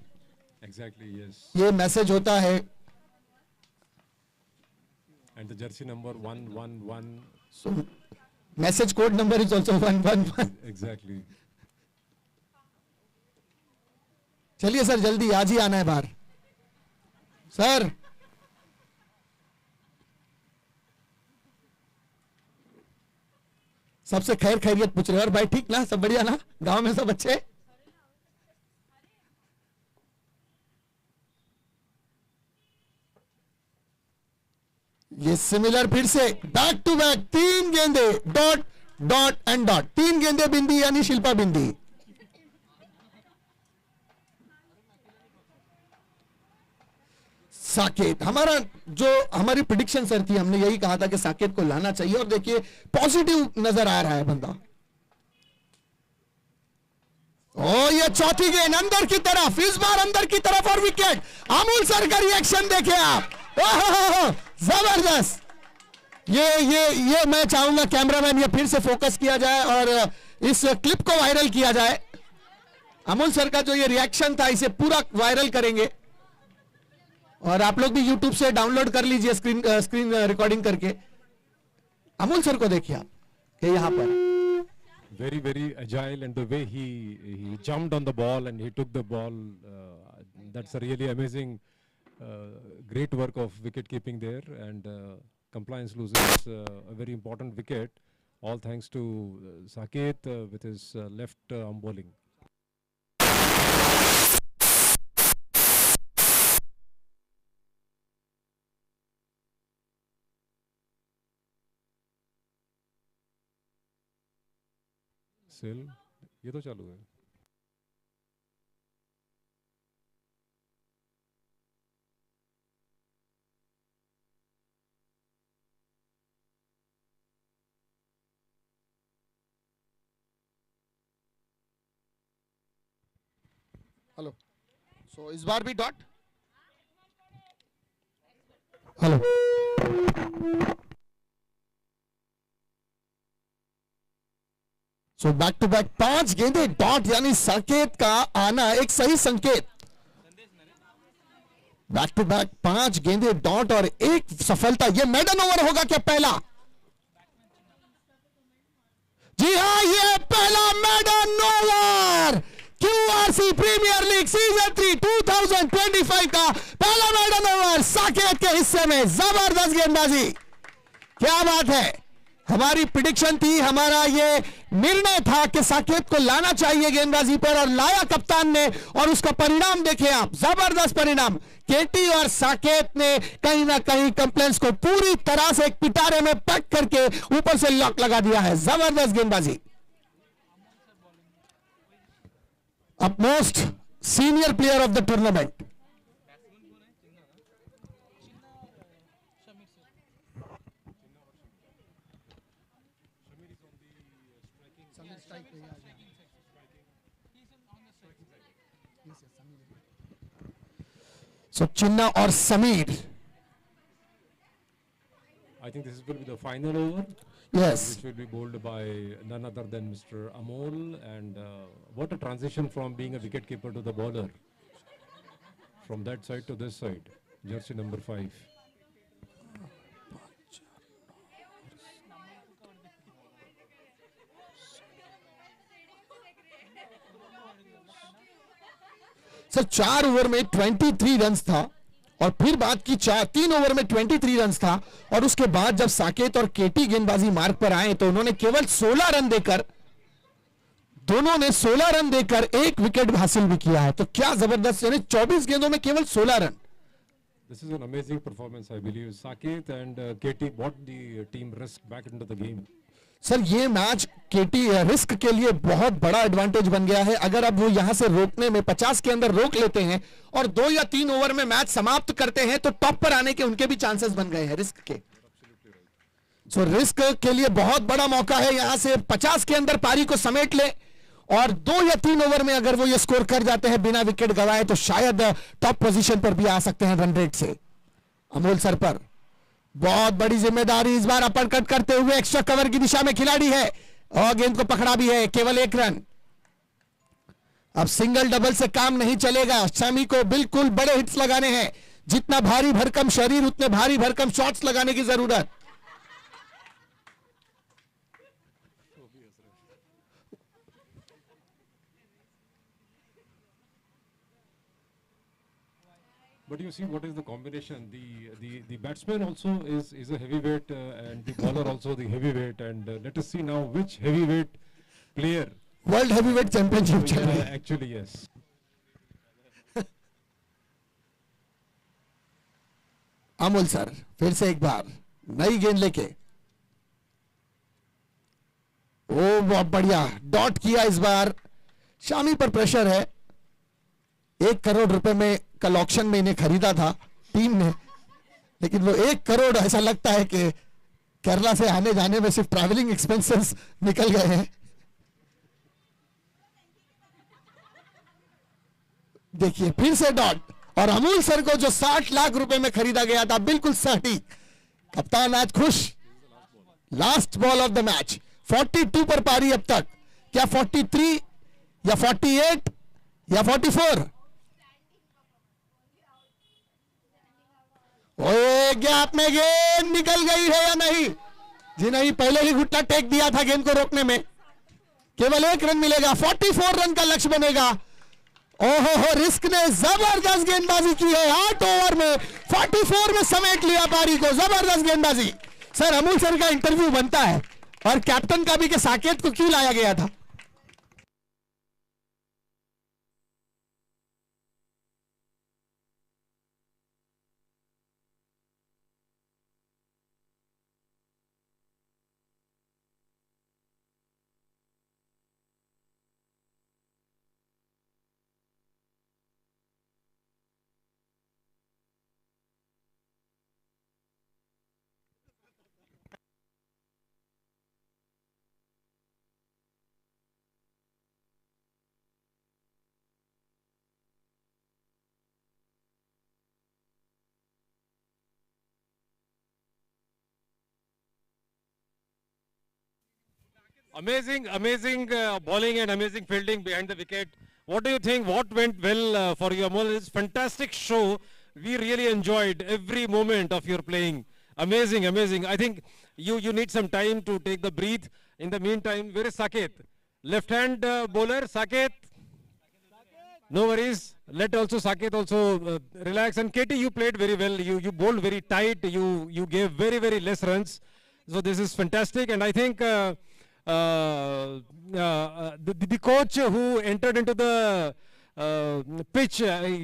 Exactly, yes. ये मैसेज होता है। And the jersey number 111. So, message code number is also 111। Exactly. चलिए सर, जल्दी आज ही आना है बाहर सर। सबसे खैर खैरियत पूछ रहे हैं। और भाई ठीक ना, सब बढ़िया ना, गांव में सब अच्छे? ये सिमिलर फिर से बैक टू बैक 3 गेंदे डॉट डॉट एंड डॉट, 3 गेंदे बिंदी यानी शिल्पा बिंदी। साकेत, हमारी प्रिडिक्शन सर थी, हमने यही कहा था कि साकेत को लाना चाहिए और देखिए पॉजिटिव नजर आ रहा है बंदा। ओ ये चौथी गेंद अंदर की तरफ, इस बार अंदर की तरफ और विकेट। अमूल सर का रिएक्शन देखे आप, जबरदस्त। ये मैं चाहूंगा कैमरामैन ये फिर से फोकस किया जाए और इस क्लिप को वायरल किया जाए। अमूल सर का जो ये रिएक्शन था इसे पूरा वायरल करेंगे और आप लोग भी YouTube से डाउनलोड कर लीजिए स्क्रीन रिकॉर्डिंग करके। अमूल सर को देखिए आप कि यहां पर Very agile, and the way he jumped on the ball and he took the ball, that's a really amazing, great work of wicket keeping there, and compliance loses a very important wicket, all thanks to Saket with his left arm bowling. Sale ये तो चालू है। Hello, so इस बार भी dot. Hello, so back to back 5 गेंदे dot, यानी साकेत का आना एक सही संकेत। बैक टू बैक 5 गेंदे डॉट और एक सफलता। ये मेडन ओवर होगा क्या पहला? जी हां, ये पहला maiden over QRC premier league season 3 2025 का पहला मेडन ओवर साकेत के हिस्से में। जबरदस्त गेंदबाजी, क्या बात है। हमारी प्रिडिक्शन थी, हमारा ये निर्णय था कि साकेत को लाना चाहिए गेंदबाजी पर और लाया कप्तान ने, और उसका परिणाम देखें आप, जबरदस्त परिणाम। केटी और साकेत ने कहीं ना कहीं कंप्लेंस को पूरी तरह से एक पिटारे में पैक करके ऊपर से लॉक लगा दिया है। जबरदस्त गेंदबाजी। Upmost senior player of the tournament. So Chinna or Sameer? I think this will be the final over. Yes. Which will be bowled by none other than Mr. Amol, and what a transition from being a wicket keeper to the bowler. From that side to this side, jersey number 5. Sir 4 over में 23 runs था और फिर बात की 3 over में 23 runs था, और उसके बाद जब साकेत और केटी गेंदबाजी मार्ग पर आए तो उन्होंने केवल 16 रन देकर, दोनों ने 16 रन देकर 1 विकेट हासिल भी किया है। तो क्या जबरदस्त, यानी 24 गेंदों में केवल 16 run. This is an amazing performance, I believe. Saket and KT brought the team risk back into the game. Sir ये मैच केटी रिस्क के लिए बहुत बड़ा एडवांटेज बन गया है। अगर अब वो यहां से रोकने में 50 के अंदर रोक लेते हैं और 2 या 3 ओवर में मैच समाप्त करते हैं तो टॉप पर आने के उनके भी चांसेस बन गए हैं रिस्क के। सो रिस्क के लिए बहुत बड़ा मौका है, यहां से 50 के अंदर पारी को समेट ले और 2 या 3 ओवर में अगर वो ये स्कोर कर जाते हैं बिना विकेट गंवाए तो शायद टॉप पोजीशन पर भी आ सकते हैं रन रेट से। अमोल सर पर बहुत बड़ी जिम्मेदारी इस बार अपर कट करते हुए एक्स्ट्रा कवर की दिशा में खिलाड़ी है और गेंद को पकड़ा भी है, केवल 1 रन। अब सिंगल डबल से काम नहीं चलेगा, शमी को बिल्कुल बड़े हिट्स लगाने हैं। जितना भारी भरकम शरीर उतने भारी भरकम शॉट्स लगाने की जरूरत। But you see what is the combination? The batsman also is a heavyweight and the bowler also the heavyweight, and let us see now which heavyweight player. World heavyweight championship चल रही है। Actually, yes. Amol sir फिर से एक बार नई गेंद लेके, ओ बहुत बढ़िया डॉट किया इस बार। शामी पर प्रेशर है। 1 करोड़ रुपए में कल ऑक्शन में इन्हें खरीदा था टीम ने, लेकिन वो 1 करोड़ ऐसा लगता है कि केरला से आने जाने में सिर्फ ट्रैवलिंग एक्सपेंसेस निकल गए हैं। देखिए फिर से डॉट, और अमूल सर को जो 60 लाख रुपए में खरीदा गया था बिल्कुल सटीक। कप्तान आज खुश। Last ball of the match, 42 पर पारी अब तक। क्या 43 या 48 या 44? ओए गैप में गेंद निकल गई है या नहीं? जी नहीं, पहले ही घुटना टेक दिया था गेंद को रोकने में। केवल 1 रन मिलेगा, 44 रन का लक्ष्य बनेगा। ओहो हो, रिस्क ने जबरदस्त गेंदबाजी की है। 8 ओवर में 44 में समेट लिया पारी को, जबरदस्त गेंदबाजी। सर अमूल सर का इंटरव्यू बनता है और कैप्टन का भी कि साकेत को क्यों लाया गया था। Amazing bowling and amazing fielding behind the wicket. What do you think? What went well for you, Amol? It's fantastic show. We really enjoyed every moment of your playing. Amazing. I think you need some time to take the breath. In the meantime, where is Saket? Left-hand bowler, Saket. No worries. Let also Saket also relax. And Katie, you played very well. You bowled very tight. You gave very less runs. So this is fantastic. And I think the coach who entered into the pitch,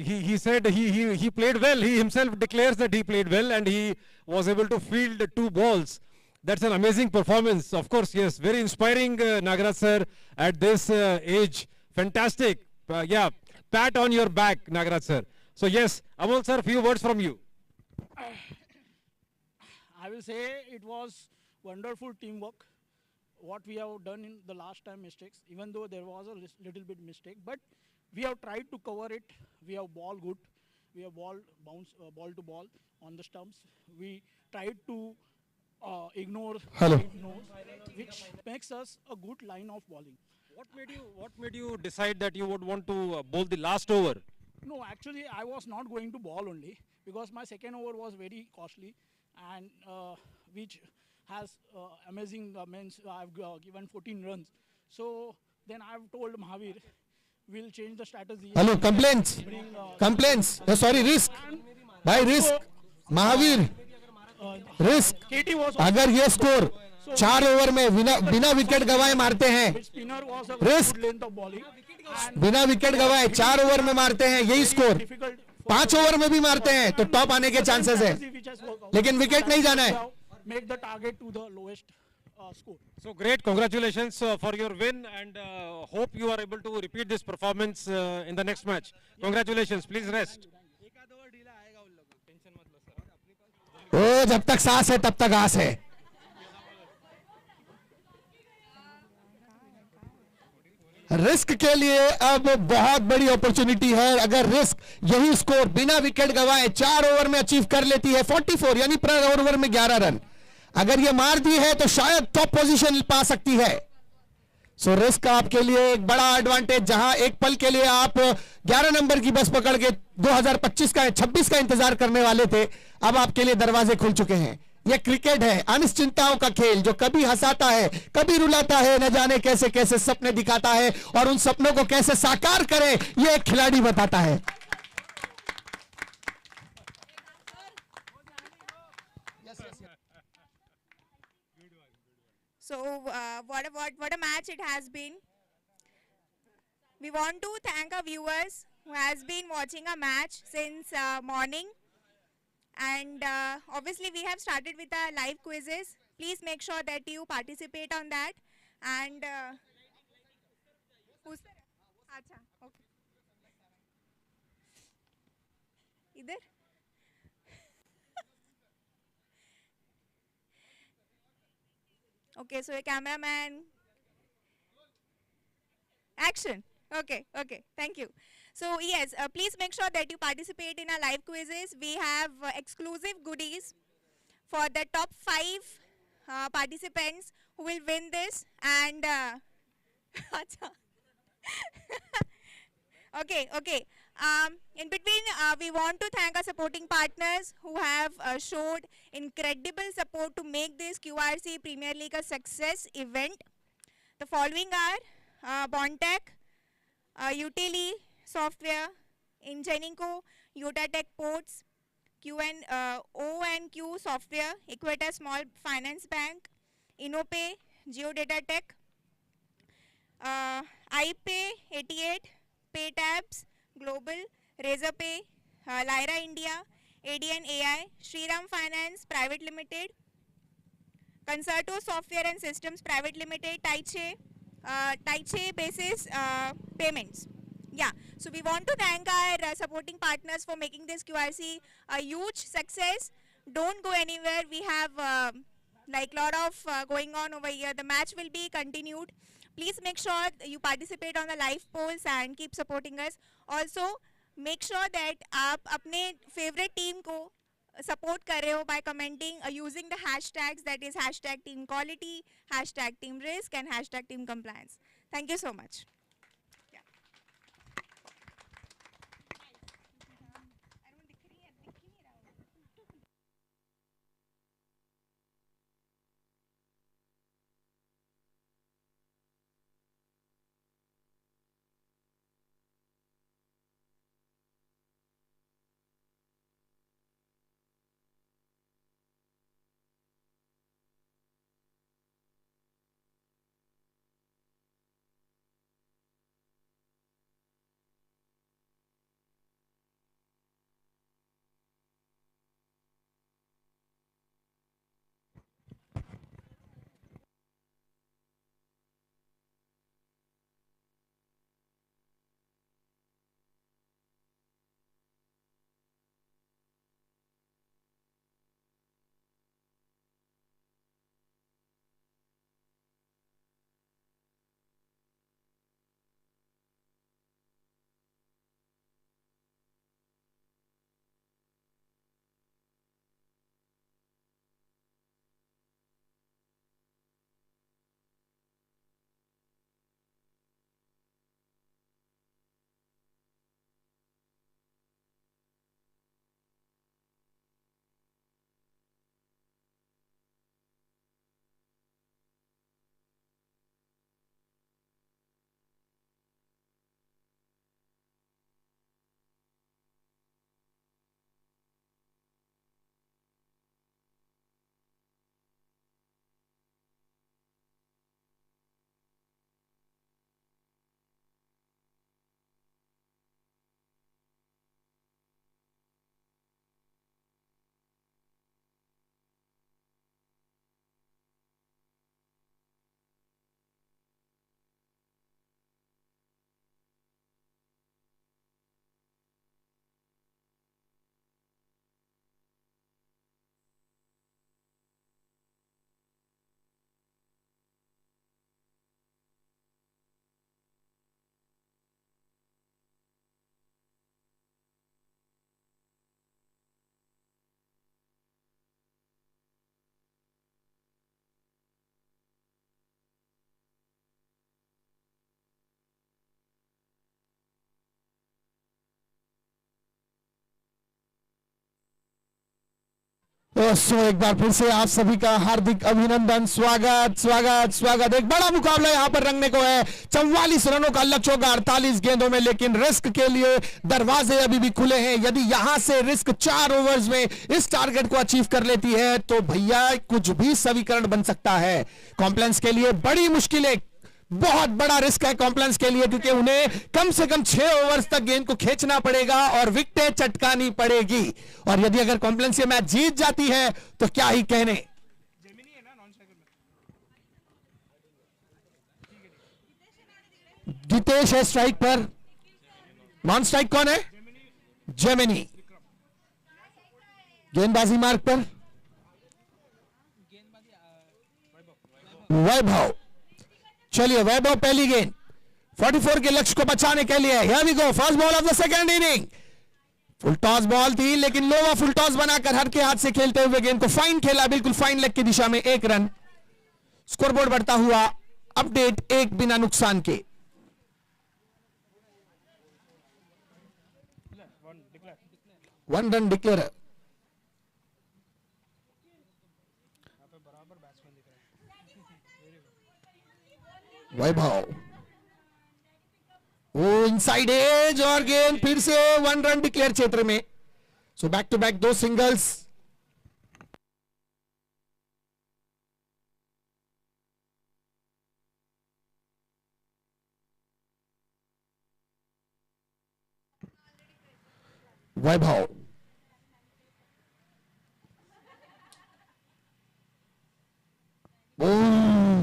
he said he played well. He himself declares that he played well and he was able to field 2 balls. That's an amazing performance. Of course, yes, very inspiring, Nagaraj sir, at this age. Fantastic. Yeah, pat on your back, Nagaraj sir. So yes, Amol sir, few words from you. I will say it was wonderful teamwork. What we have done in the last time mistakes, even though there was a little bit mistake, but we have tried to cover it. We have ball good. We have ball bounce, ball to ball on the stumps. We tried to ignore nose, which makes us a good line of bowling. What made you decide that you would want to bowl the last over? No, actually I was not going to ball only because my second over was very costly and which has amazing means I've given 14 runs. So then I've told Mahavir, we'll change the strategy. Hello, complaints. Sorry, risk. By risk. Mahavir, risk. KT was अगर ये score 4 over में बिना wicket गवाए मारते हैं, spinner was a risk. good length of bowling. And बिना wicket गवाए 4 over में मारते हैं यही स्कोर, difficult 5 ओवर में भी मारते हैं तो टॉप आने के चांसेस है, strategy which has worked out. लेकिन विकेट नहीं जाना है। Make the target to the lowest score. So great, congratulations for your win, and hope you are able to repeat this performance in the next match. Congratulations, please rest. ओ जब तक सांस है तब तक आस है. रिस्क के लिए अब बहुत बड़ी अपॉर्चुनिटी है. अगर रिस्क यही स्कोर बिना विकेट गंवाए 4 ओवर में अचीव कर लेती है 44 यानी पर ओवर में 11 रन, अगर ये मार दी है तो शायद टॉप पोजीशन पा सकती है. सो रिस्क आपके लिए एक बड़ा एडवांटेज. जहां एक पल के लिए आप 11 नंबर की बस पकड़ के 2025 का 26 का इंतजार करने वाले थे, अब आपके लिए दरवाजे खुल चुके हैं. यह क्रिकेट है, अनिश्चितताओं का खेल, जो कभी हंसाता है कभी रुलाता है, न जाने कैसे कैसे सपने दिखाता है और उन सपनों को कैसे साकार करे यह एक खिलाड़ी बताता है. So what a match it has been. We want to thank our viewers who has been watching our match since morning, and obviously we have started with our live quizzes. Please make sure that you participate on that. And who's अच्छा okay इधर okay, so a cameraman action. Okay, thank you. So yes, please make sure that you participate in our live quizzes. We have exclusive goodies for the top 5 participants who will win this. And acha. Okay. In between, we want to thank our supporting partners who have showed incredible support to make this QRC Premier League a success event. The following are Bondtech, Utili Software, Ingenico, Utatech Ports, O&Q Software, Equator Small Finance Bank, InnoPay, Geodata Tech, iPay 88, PayTabs, Global, Razorpay, Lyra India, ADN AI, Shriram Finance Private Limited, Concerto Software and Systems Private Limited, Taiche Basis Payments. Yeah, so we want to thank our supporting partners for making this QRC a huge success. Don't go anywhere. We have like lot of going on over here. The match will be continued. Please make sure you participate on the live polls and keep supporting us. Also, make sure that आप अपने favorite team को support कर रहे हो by commenting using the hashtags, that is hashtag team quality, hashtag team risk and hashtag team compliance. Thank you so much. दोस्तों एक बार फिर से आप सभी का हार्दिक अभिनंदन, स्वागत स्वागत स्वागत। एक बड़ा मुकाबला यहां पर रंगने को है। 44 रनों का लक्ष्य होगा 48 गेंदों में, लेकिन रिस्क के लिए दरवाजे अभी भी खुले हैं। यदि यहां से रिस्क 4 ओवर्स में इस टारगेट को अचीव कर लेती है तो भैया कुछ भी समीकरण बन सकता है। कॉम्प्लेंस के लिए बड़ी मुश्किलें, बहुत बड़ा रिस्क है कॉम्प्लेंस के लिए, क्योंकि उन्हें कम से कम 6 ओवर्स तक गेंद को खींचना पड़ेगा और विकेटें चटकानी पड़ेगी। और यदि अगर कॉम्प्लेंस ये मैच जीत जाती है तो क्या ही कहने। गीतेश है स्ट्राइक पर, नॉन स्ट्राइक कौन है? जेमिनी। गेंदबाजी मार्ग पर वैभव। चलिए वैभव पहली गेंद 44 के लक्ष्य को बचाने के लिए। Here we go, first ball of the second inning. Full toss ball थी, लेकिन लोवा फुल टॉस बनाकर हर के हाथ से खेलते हुए गेंद को फाइन खेला, बिल्कुल फाइन लेग की दिशा में 1 रन। स्कोरबोर्ड बढ़ता हुआ अपडेट 1 बिना नुकसान के। One run declare. वैभव वो इनसाइड एज और गेंद फिर से 1 रन डिक्लेयर क्षेत्र में। So back to back 2 singles. Vaibhav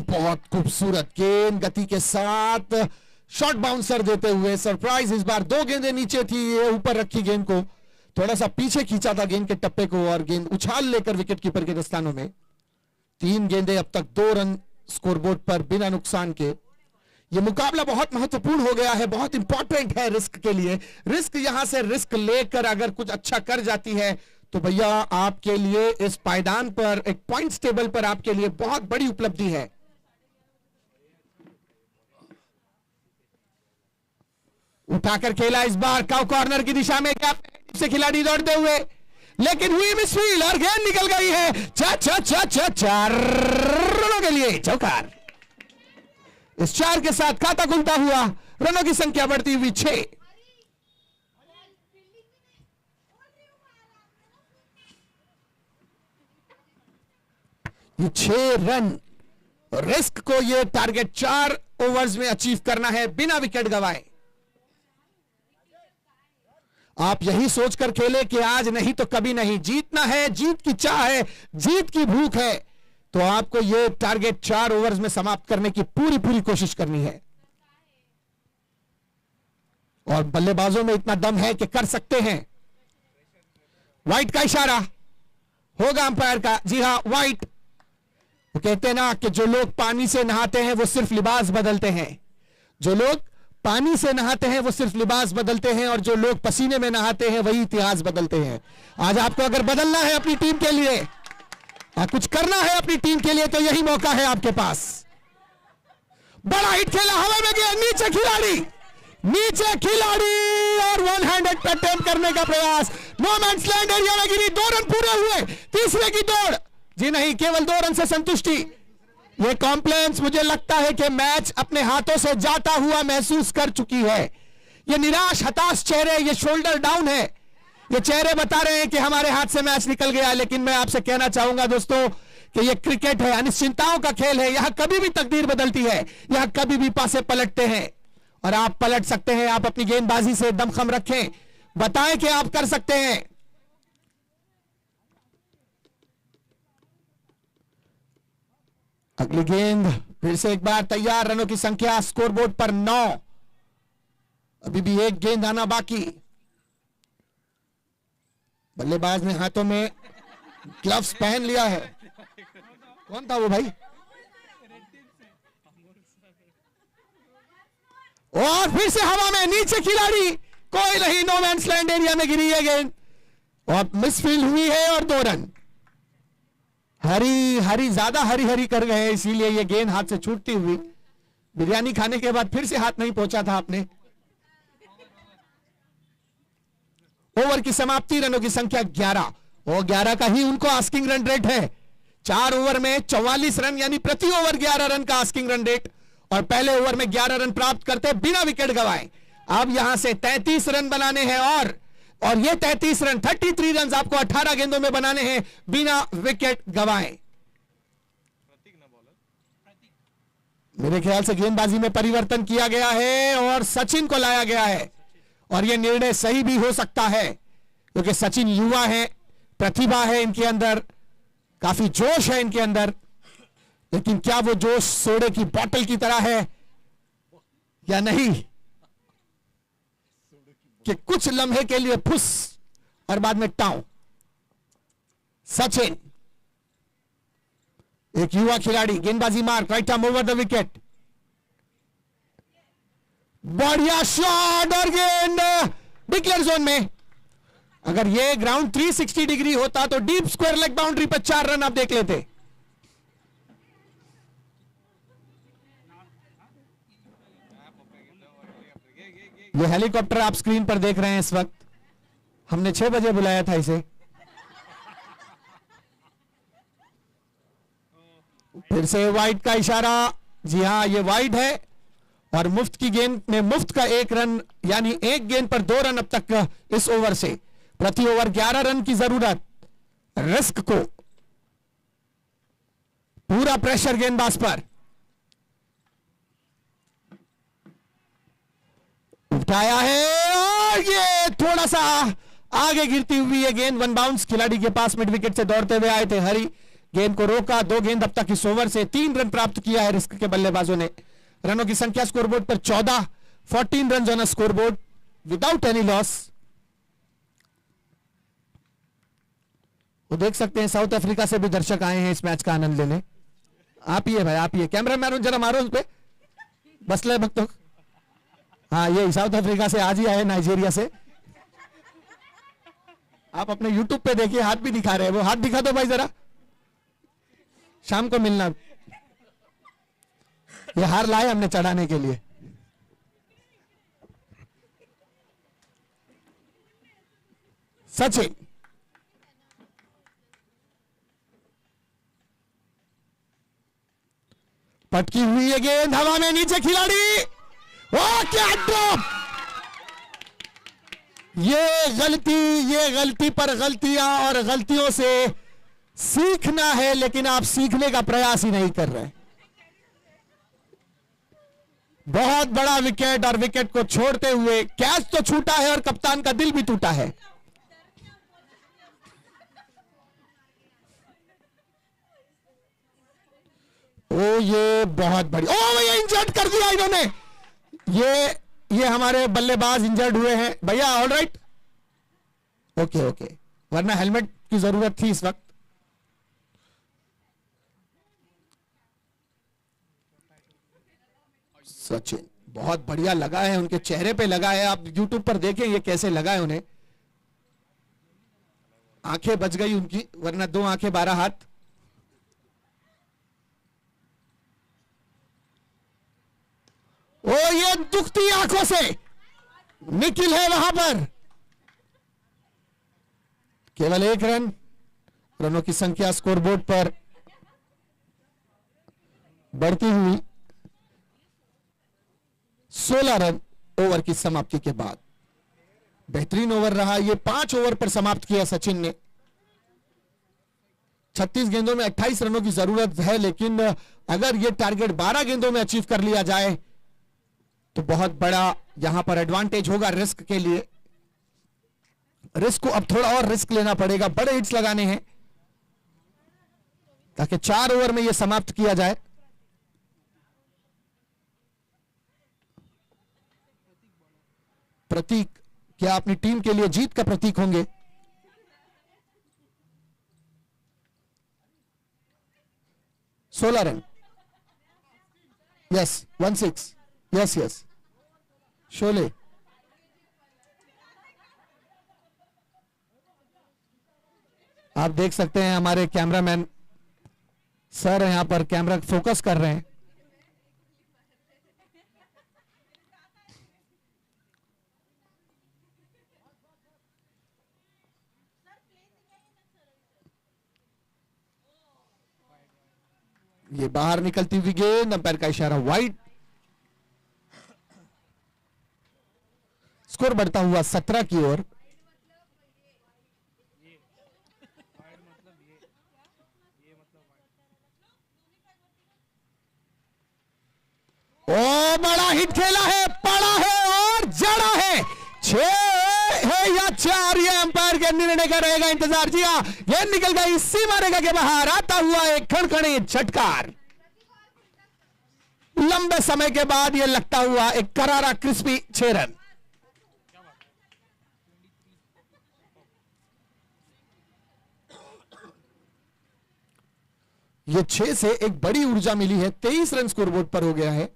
बहुत खूबसूरत गेंद गति के साथ शॉर्ट बाउंसर देते हुए सरप्राइज। इस बार 2 गेंदें नीचे थी, ये ऊपर रखी गेंद को थोड़ा सा पीछे खींचा था गेंद के टप्पे को और गेंद उछाल लेकर विकेट कीपर के दस्तानों में। 3 गेंदें अब तक 2 रन स्कोरबोर्ड पर बिना नुकसान के। यह मुकाबला बहुत महत्वपूर्ण हो गया है, बहुत इंपॉर्टेंट है रिस्क के लिए। रिस्क यहां से रिस्क लेकर अगर कुछ अच्छा कर जाती है तो भैया आपके लिए इस पायदान पर एक पॉइंट्स टेबल पर आपके लिए बहुत बड़ी उपलब्धि है। उठाकर खेला इस बार काउ कॉर्नर की दिशा में, क्या से खिलाड़ी दौड़ते हुए, लेकिन हुई मिसफील्ड और गेंद निकल गई है। 4 रनों के लिए चौकार। इस 4 के साथ खाता खुलता हुआ रनों की संख्या बढ़ती हुई 6। ये 6 रन रिस्क को ये टारगेट 4 ओवर्स में अचीव करना है बिना विकेट गंवाए। आप यही सोचकर खेले कि आज नहीं तो कभी नहीं, जीतना है, जीत की चाह है, जीत की भूख है, तो आपको यह टारगेट 4 ओवर्स में समाप्त करने की पूरी कोशिश करनी है। और बल्लेबाजों में इतना दम है कि कर सकते हैं। वाइट का इशारा होगा अंपायर का। जी हां, वाइट। वो कहते हैं ना कि जो लोग पानी से नहाते हैं वो सिर्फ लिबास बदलते हैं। जो लोग पानी से नहाते हैं वो सिर्फ लिबास बदलते हैं, और जो लोग पसीने में नहाते हैं वही इतिहास बदलते हैं। आज आपको अगर बदलना है अपनी टीम के लिए, कुछ करना है अपनी टीम के लिए, तो यही मौका है आपके पास। बड़ा हिट खेला, हवा में गया, नीचे खिलाड़ी और 1 हैंडेड अटेम्प्ट करने का प्रयास। नो मैन्स लैंड एरिया में गिरी। 2 रन पूरे हुए, तीसरे की दौड़। जी नहीं, केवल 2 रन से संतुष्टि। ये कॉम्प्लेंस मुझे लगता है कि मैच अपने हाथों से जाता हुआ महसूस कर चुकी है। ये निराश हताश चेहरे, ये शोल्डर डाउन है, ये चेहरे बता रहे हैं कि हमारे हाथ से मैच निकल गया। लेकिन मैं आपसे कहना चाहूंगा दोस्तों कि ये क्रिकेट है, अनिश्चितताओं का खेल है। यहां कभी भी तकदीर बदलती है, यहां कभी भी पासे पलटते हैं, और आप पलट सकते हैं। आप अपनी गेंदबाजी से दमखम रखें, बताएं कि आप कर सकते हैं। अगली गेंद फिर से एक बार तैयार। रनों की संख्या स्कोरबोर्ड पर 9। अभी भी 1 गेंद आना बाकी। बल्लेबाज ने हाथों में ग्लव्स पहन लिया है। कौन था वो भाई? और फिर से हवा में, नीचे खिलाड़ी, कोई नहीं, नो मैन्स लैंड एरिया में गिरी है गेंद और मिसफील्ड हुई है और 2 रन। हरी ज्यादा हरी कर गए, इसीलिए ये गेंद हाथ से छूटती हुई। बिरयानी खाने के बाद फिर से हाथ नहीं पहुंचा था आपने। ओवर की समाप्ति, रनों की संख्या 11। वो 11 का ही उनको आस्किंग रन रेट है। 4 ओवर में 44 रन, यानी प्रति ओवर 11 रन का आस्किंग रन रेट, और पहले ओवर में 11 रन प्राप्त करते बिना विकेट गवाए। अब यहां से 33 रन बनाने हैं, और ये 33 रन 33 रन आपको 18 गेंदों में बनाने हैं बिना विकेट गवाए। मेरे ख्याल से गेंदबाजी में परिवर्तन किया गया है और सचिन को लाया गया है, और यह निर्णय सही भी हो सकता है क्योंकि सचिन युवा है, प्रतिभा है इनके अंदर, काफी जोश है इनके अंदर, लेकिन क्या वो जोश सोडे की बोतल की तरह है या नहीं, कि कुछ लम्हे के लिए फुस और बाद में टाउ। सचिन एक युवा खिलाड़ी, गेंदबाजी mark, right arm over the wicket, बढ़िया शॉट और गेंद डिक्लेयर जोन में। अगर ये ग्राउंड 360 डिग्री होता तो डीप स्क्वायर लेग बाउंड्री पर 4 रन आप देख लेते। ये हेलीकॉप्टर आप स्क्रीन पर देख रहे हैं इस वक्त, हमने 6 बजे बुलाया था इसे। फिर से वाइड का इशारा, जी हां ये वाइड है, और मुफ्त की गेंद में मुफ्त का 1 रन, यानी एक गेंद पर 2 रन अब तक इस ओवर से। प्रति ओवर 11 रन की जरूरत। रिस्क को पूरा प्रेशर गेंदबाज पर, उठाया है और ये थोड़ा सा आगे गिरती हुई है गेंद, वन बाउंस खिलाड़ी के पास मिड विकेट से दौड़ते हुए आए थे हरी, गेंद को रोका। 2 गेंद अब तक इस ओवर से 3 रन प्राप्त किया है रिस्क के बल्लेबाजों ने। रनों की संख्या स्कोरबोर्ड पर 14, 14 run on scoreboard without any loss. वो देख सकते हैं साउथ अफ्रीका से भी दर्शक आए हैं इस मैच का आनंद लेने। आप ही है भाई, आप ही है, कैमरा मैन जरा मारो उस पे, बसले भक्तों। हाँ ये साउथ अफ्रीका से आज ही आए, नाइजीरिया से। आप अपने यूट्यूब पे देखिए, हाथ भी दिखा रहे हैं वो, हाथ दिखा दो भाई जरा, शाम को मिलना। ये हार लाए हमने चढ़ाने के लिए। सचिन पटकी हुई है गेंद हवा में, नीचे खिलाड़ी, ओ क्या ड्रॉप। ये गलती पर गलतियां, और गलतियों से सीखना है, लेकिन आप सीखने का प्रयास ही नहीं कर रहे। बहुत बड़ा विकेट, और विकेट को छोड़ते हुए कैच तो छूटा है और कप्तान का दिल भी टूटा है। ओ ये बहुत बड़ी, ओ ये इंजर्ड कर दिया इन्होंने। ये हमारे बल्लेबाज इंजर्ड हुए हैं भैया, ऑल राइट, ओके ओके, वरना हेलमेट की जरूरत थी इस वक्त। सचिन बहुत बढ़िया लगा है, उनके चेहरे पे लगा है, आप यूट्यूब पर देखें ये कैसे लगा है उन्हें। आंखें बच गई उनकी, वरना 2 आंखें 12 हाथ। ओ ये दुखती आंखों से निखिल है वहां पर। केवल 1 रन, रनों की संख्या स्कोरबोर्ड पर बढ़ती हुई 16 रन ओवर की समाप्ति के बाद। बेहतरीन ओवर रहा ये, 5 ओवर पर समाप्त किया सचिन ने। 36 गेंदों में 28 रनों की जरूरत है, लेकिन अगर यह टारगेट 12 गेंदों में अचीव कर लिया जाए तो बहुत बड़ा यहां पर एडवांटेज होगा रिस्क के लिए। रिस्क को अब थोड़ा और रिस्क लेना पड़ेगा, बड़े हिट्स लगाने हैं ताकि 4 ओवर में यह समाप्त किया जाए। प्रतीक क्या अपनी टीम के लिए जीत का प्रतीक होंगे? सोलह run, yes 1-6, yes yes Sholay. आप देख सकते हैं हमारे कैमरामैन सर यहां पर कैमरा फोकस कर रहे हैं। ये बाहर निकलती हुई गेंद, अंपायर का इशारा वाइड। स्कोर बढ़ता हुआ 17 की ओर। ओ बड़ा हिट खेला है, पड़ा है और जड़ा है। 6 है या 4, ये अंपायर के निर्णय का रहेगा इंतजार। जी हां, गेंद निकल गई सीमा रेखा के बाहर। आता हुआ एक खड़खड़े झटकार, लंबे समय के बाद यह लगता हुआ एक करारा क्रिस्पी 6 रन। ये 6 से एक बड़ी ऊर्जा मिली है। 23 रन स्कोरबोर्ड पर हो गया है।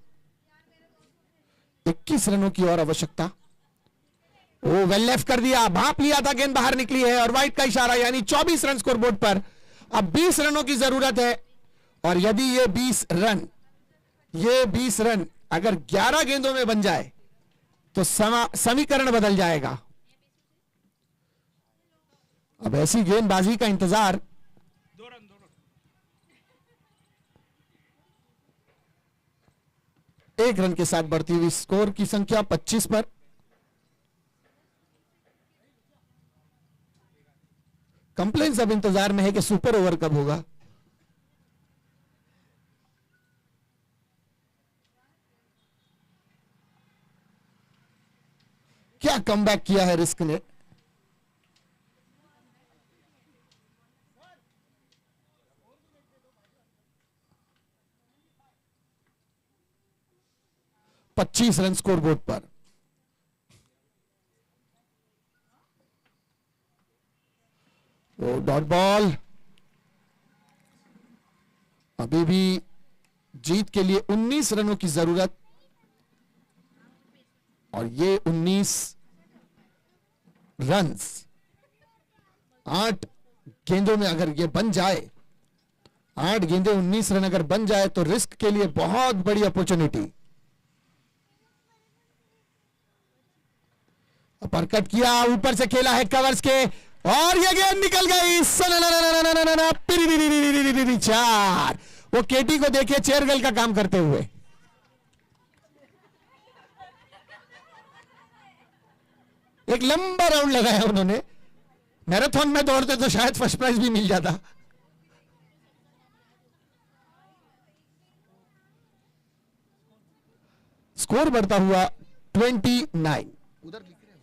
21 रनों की और आवश्यकता। ओ वेल लेफ्ट कर दिया, भाप लिया था, गेंद बाहर निकली है और वाइड का इशारा, यानी 24 रन स्कोरबोर्ड पर। अब 20 रनों की जरूरत है और यदि ये 20 रन अगर 11 गेंदों में बन जाए तो समीकरण बदल जाएगा। अब ऐसी गेंदबाजी का इंतजार। 1 रन के साथ बढ़ती हुई स्कोर की संख्या 25 पर। कंप्लेंट्स अब इंतजार में है कि सुपर ओवर कब होगा। क्या कमबैक किया है रिस्क ने। पच्चीस रन स्कोरबोर्ड पर। Dot ball. अभी भी जीत के लिए 19 रनों की जरूरत और ये 19 रन्स 8 गेंदों में अगर ये बन जाए, 8 गेंदे 19 रन अगर बन जाए तो रिस्क के लिए बहुत बड़ी अपॉर्चुनिटी। अपरकट किया, ऊपर से खेला है कवर्स के और ये गेंद निकल गई। 4। वो केटी को देखिए चेयरगर्ल का काम करते हुए। एक लंबा राउंड लगाया उन्होंने। मैराथन में दौड़ते तो शायद फर्स्ट प्राइज भी मिल जाता। स्कोर बढ़ता हुआ 29। उधर लिख रहे हैं,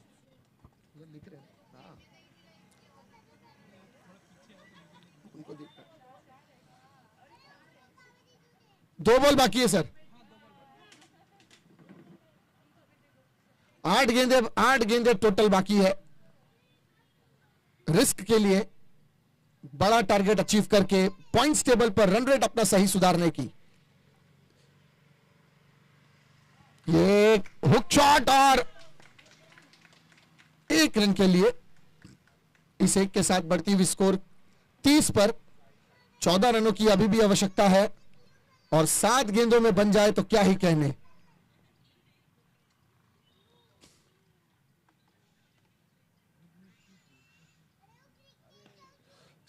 उधर लिख रहे हैं। हाँ, उनको दिख रहा है। 2 बॉल बाकी है सर। 8 गेंदे टोटल बाकी है। रिस्क के लिए बड़ा टारगेट अचीव करके पॉइंट्स टेबल पर रन रेट अपना सही सुधारने की। ये हुक शॉट और 1 रन के लिए इस एक के साथ बढ़ती हुई स्कोर 30 पर। 14 रनों की अभी भी आवश्यकता है और 7 गेंदों में बन जाए तो क्या ही कहने।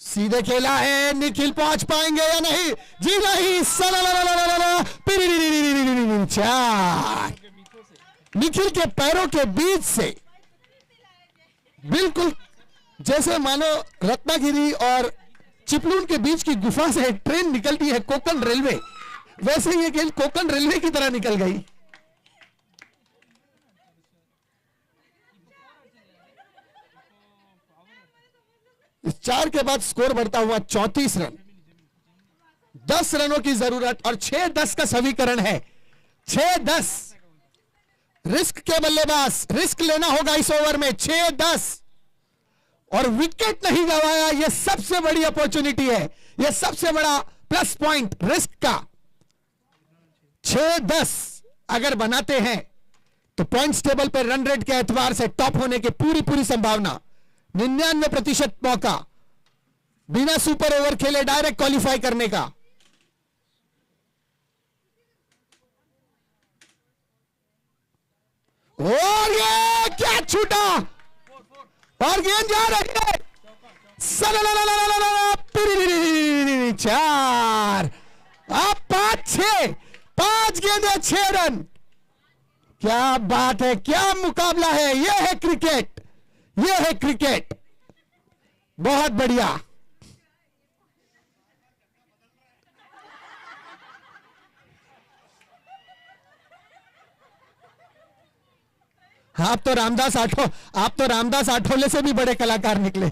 सीधे खेला है, निखिल पहुंच पाएंगे या नहीं? जी नहीं। 4। निखिल के पैरों के बीच से बिल्कुल जैसे मानो रत्नागिरी और चिपलून के बीच की गुफा से ट्रेन निकलती है कोंकण रेलवे, वैसे ये गेंद कोंकण रेलवे की तरह निकल गई। इस 4 के बाद स्कोर बढ़ता हुआ 34 रन। 10 रनों की जरूरत और 6-10 का समीकरण है। 6-10 रिस्क के बल्लेबाज, रिस्क लेना होगा इस ओवर में। 6-10 और विकेट नहीं गंवाया, यह सबसे बड़ी अपॉर्चुनिटी है, यह सबसे बड़ा प्लस पॉइंट रिस्क का। 6-10 अगर बनाते हैं तो पॉइंट्स टेबल पर रन रेट के एतबार से टॉप होने की पूरी संभावना। 99% मौका बिना सुपर ओवर खेले डायरेक्ट क्वालिफाई करने का। और ये क्या छूटा और गेंद जा रही है। 4। अब 6, 5 गेंदें 6 रन। क्या बात है, क्या मुकाबला है। यह है क्रिकेट, यह है क्रिकेट। बहुत बढ़िया। आप तो रामदास आठवले से भी बड़े कलाकार निकले,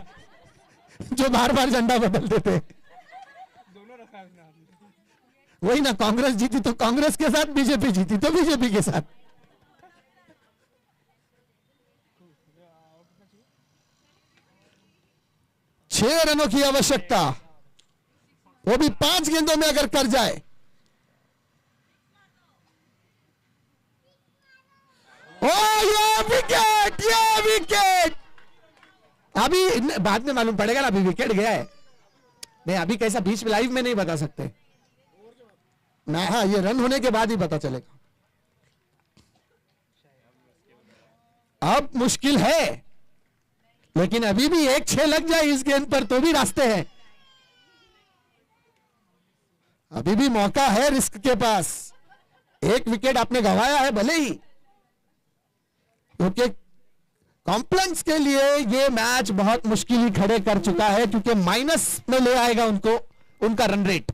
जो बार बार झंडा बदलते थे। वही ना, कांग्रेस जीती तो कांग्रेस के साथ, बीजेपी जीती तो बीजेपी के साथ। छह रनों की आवश्यकता, वो भी 5 गेंदों में अगर कर जाए। ओ ये विकेट, ये विकेट। अभी बाद में मालूम पड़ेगा ना, अभी विकेट गया है। नहीं अभी कैसा, बीच में लाइव में नहीं बता सकते ना। हाँ, ये रन होने के बाद ही पता चलेगा। अब मुश्किल है, लेकिन अभी भी 1-6 लग जाए इस गेंद पर तो भी रास्ते हैं। अभी भी मौका है रिस्क के पास। एक विकेट आपने गंवाया है भले ही, क्योंकि कॉम्प्लेक्स के लिए ये मैच बहुत मुश्किल ही खड़े कर चुका है, क्योंकि माइनस में ले आएगा उनको, उनका रन रेट।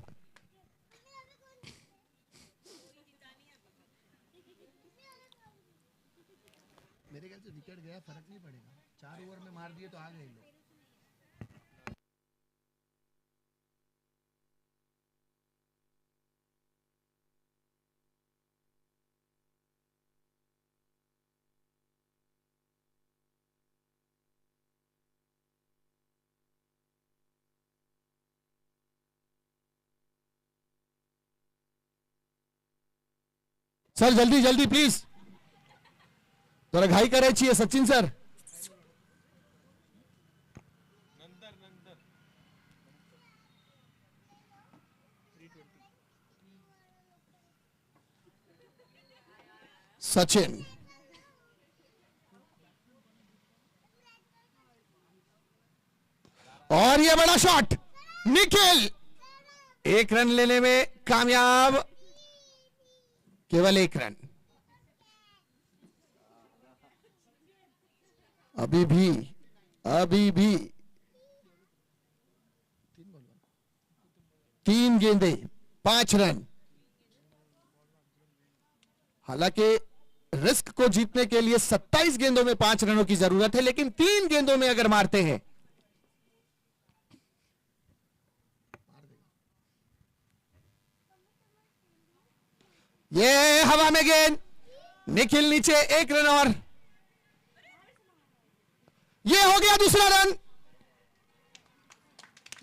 मेरे ख्याल से विकेट गया, फर्क नहीं पड़ेगा। 4 ओवर में मार दिए तो आ गए लोग। सर जल्दी जल्दी प्लीज, जरा घाई करे चाहिए सचिन सर। सचिन और ये बड़ा शॉट, निखिल 1 रन लेने में कामयाब, केवल 1 रन। अभी भी 3 गेंदे 5 रन। हालांकि रिस्क को जीतने के लिए 27 गेंदों में 5 रनों की जरूरत है, लेकिन 3 गेंदों में अगर मारते हैं ये हवा में गेंद, निखिल नीचे 1 रन और ये हो गया दूसरा रन।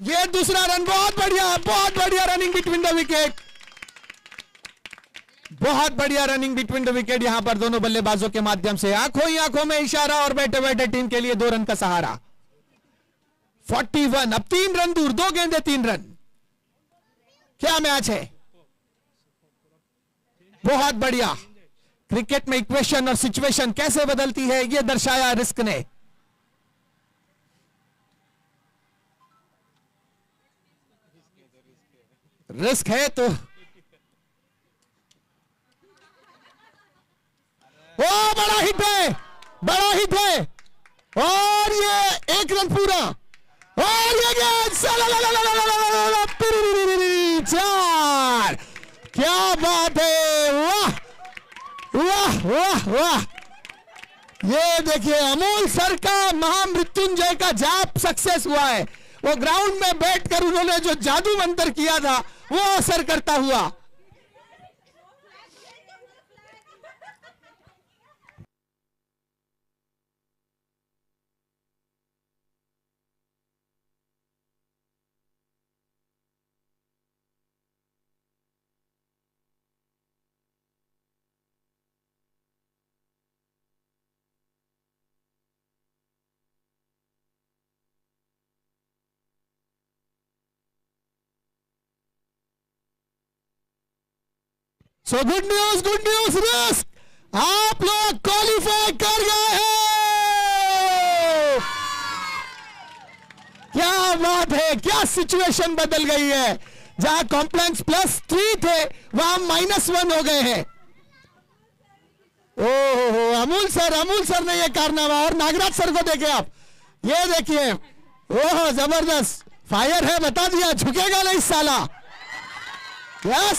ये दूसरा रन, बहुत बढ़िया रनिंग बिटवीन द विकेट, बहुत बढ़िया रनिंग बिटवीन द विकेट। यहां पर दोनों बल्लेबाजों के माध्यम से आंखों ही आंखों में इशारा और बैठे बैठे टीम के लिए 2 रन का सहारा। 41, अब 3 रन दूर, 2 गेंदे 3 रन। क्या मैच है, बहुत बढ़िया। क्रिकेट में इक्वेशन और सिचुएशन कैसे बदलती है, यह दर्शाया रिस्क ने। रिस्क है तो ओ बड़ा हिट है और ये 1 रन पूरा और ये गेंद 4। क्या बात है, वाह। ये देखिए अमोल सर का महामृत्युंजय का जाप सक्सेस हुआ है। वो ग्राउंड में बैठकर उन्होंने जो जादू मंत्र किया था वो असर करता हुआ। सो गुड न्यूज रिस्क, आप लोग क्वालिफाई कर गए हैं। क्या बात है, क्या सिचुएशन बदल गई है। जहां कॉम्प्लेक्स +3 थे वहां -1 हो गए हैं। ओहो, अमूल सर ने ये कारनामा, और नागराज सर को देखे आप, ये देखिए, ओहो जबरदस्त फायर है, बता दिया झुकेगा नहीं साला। यस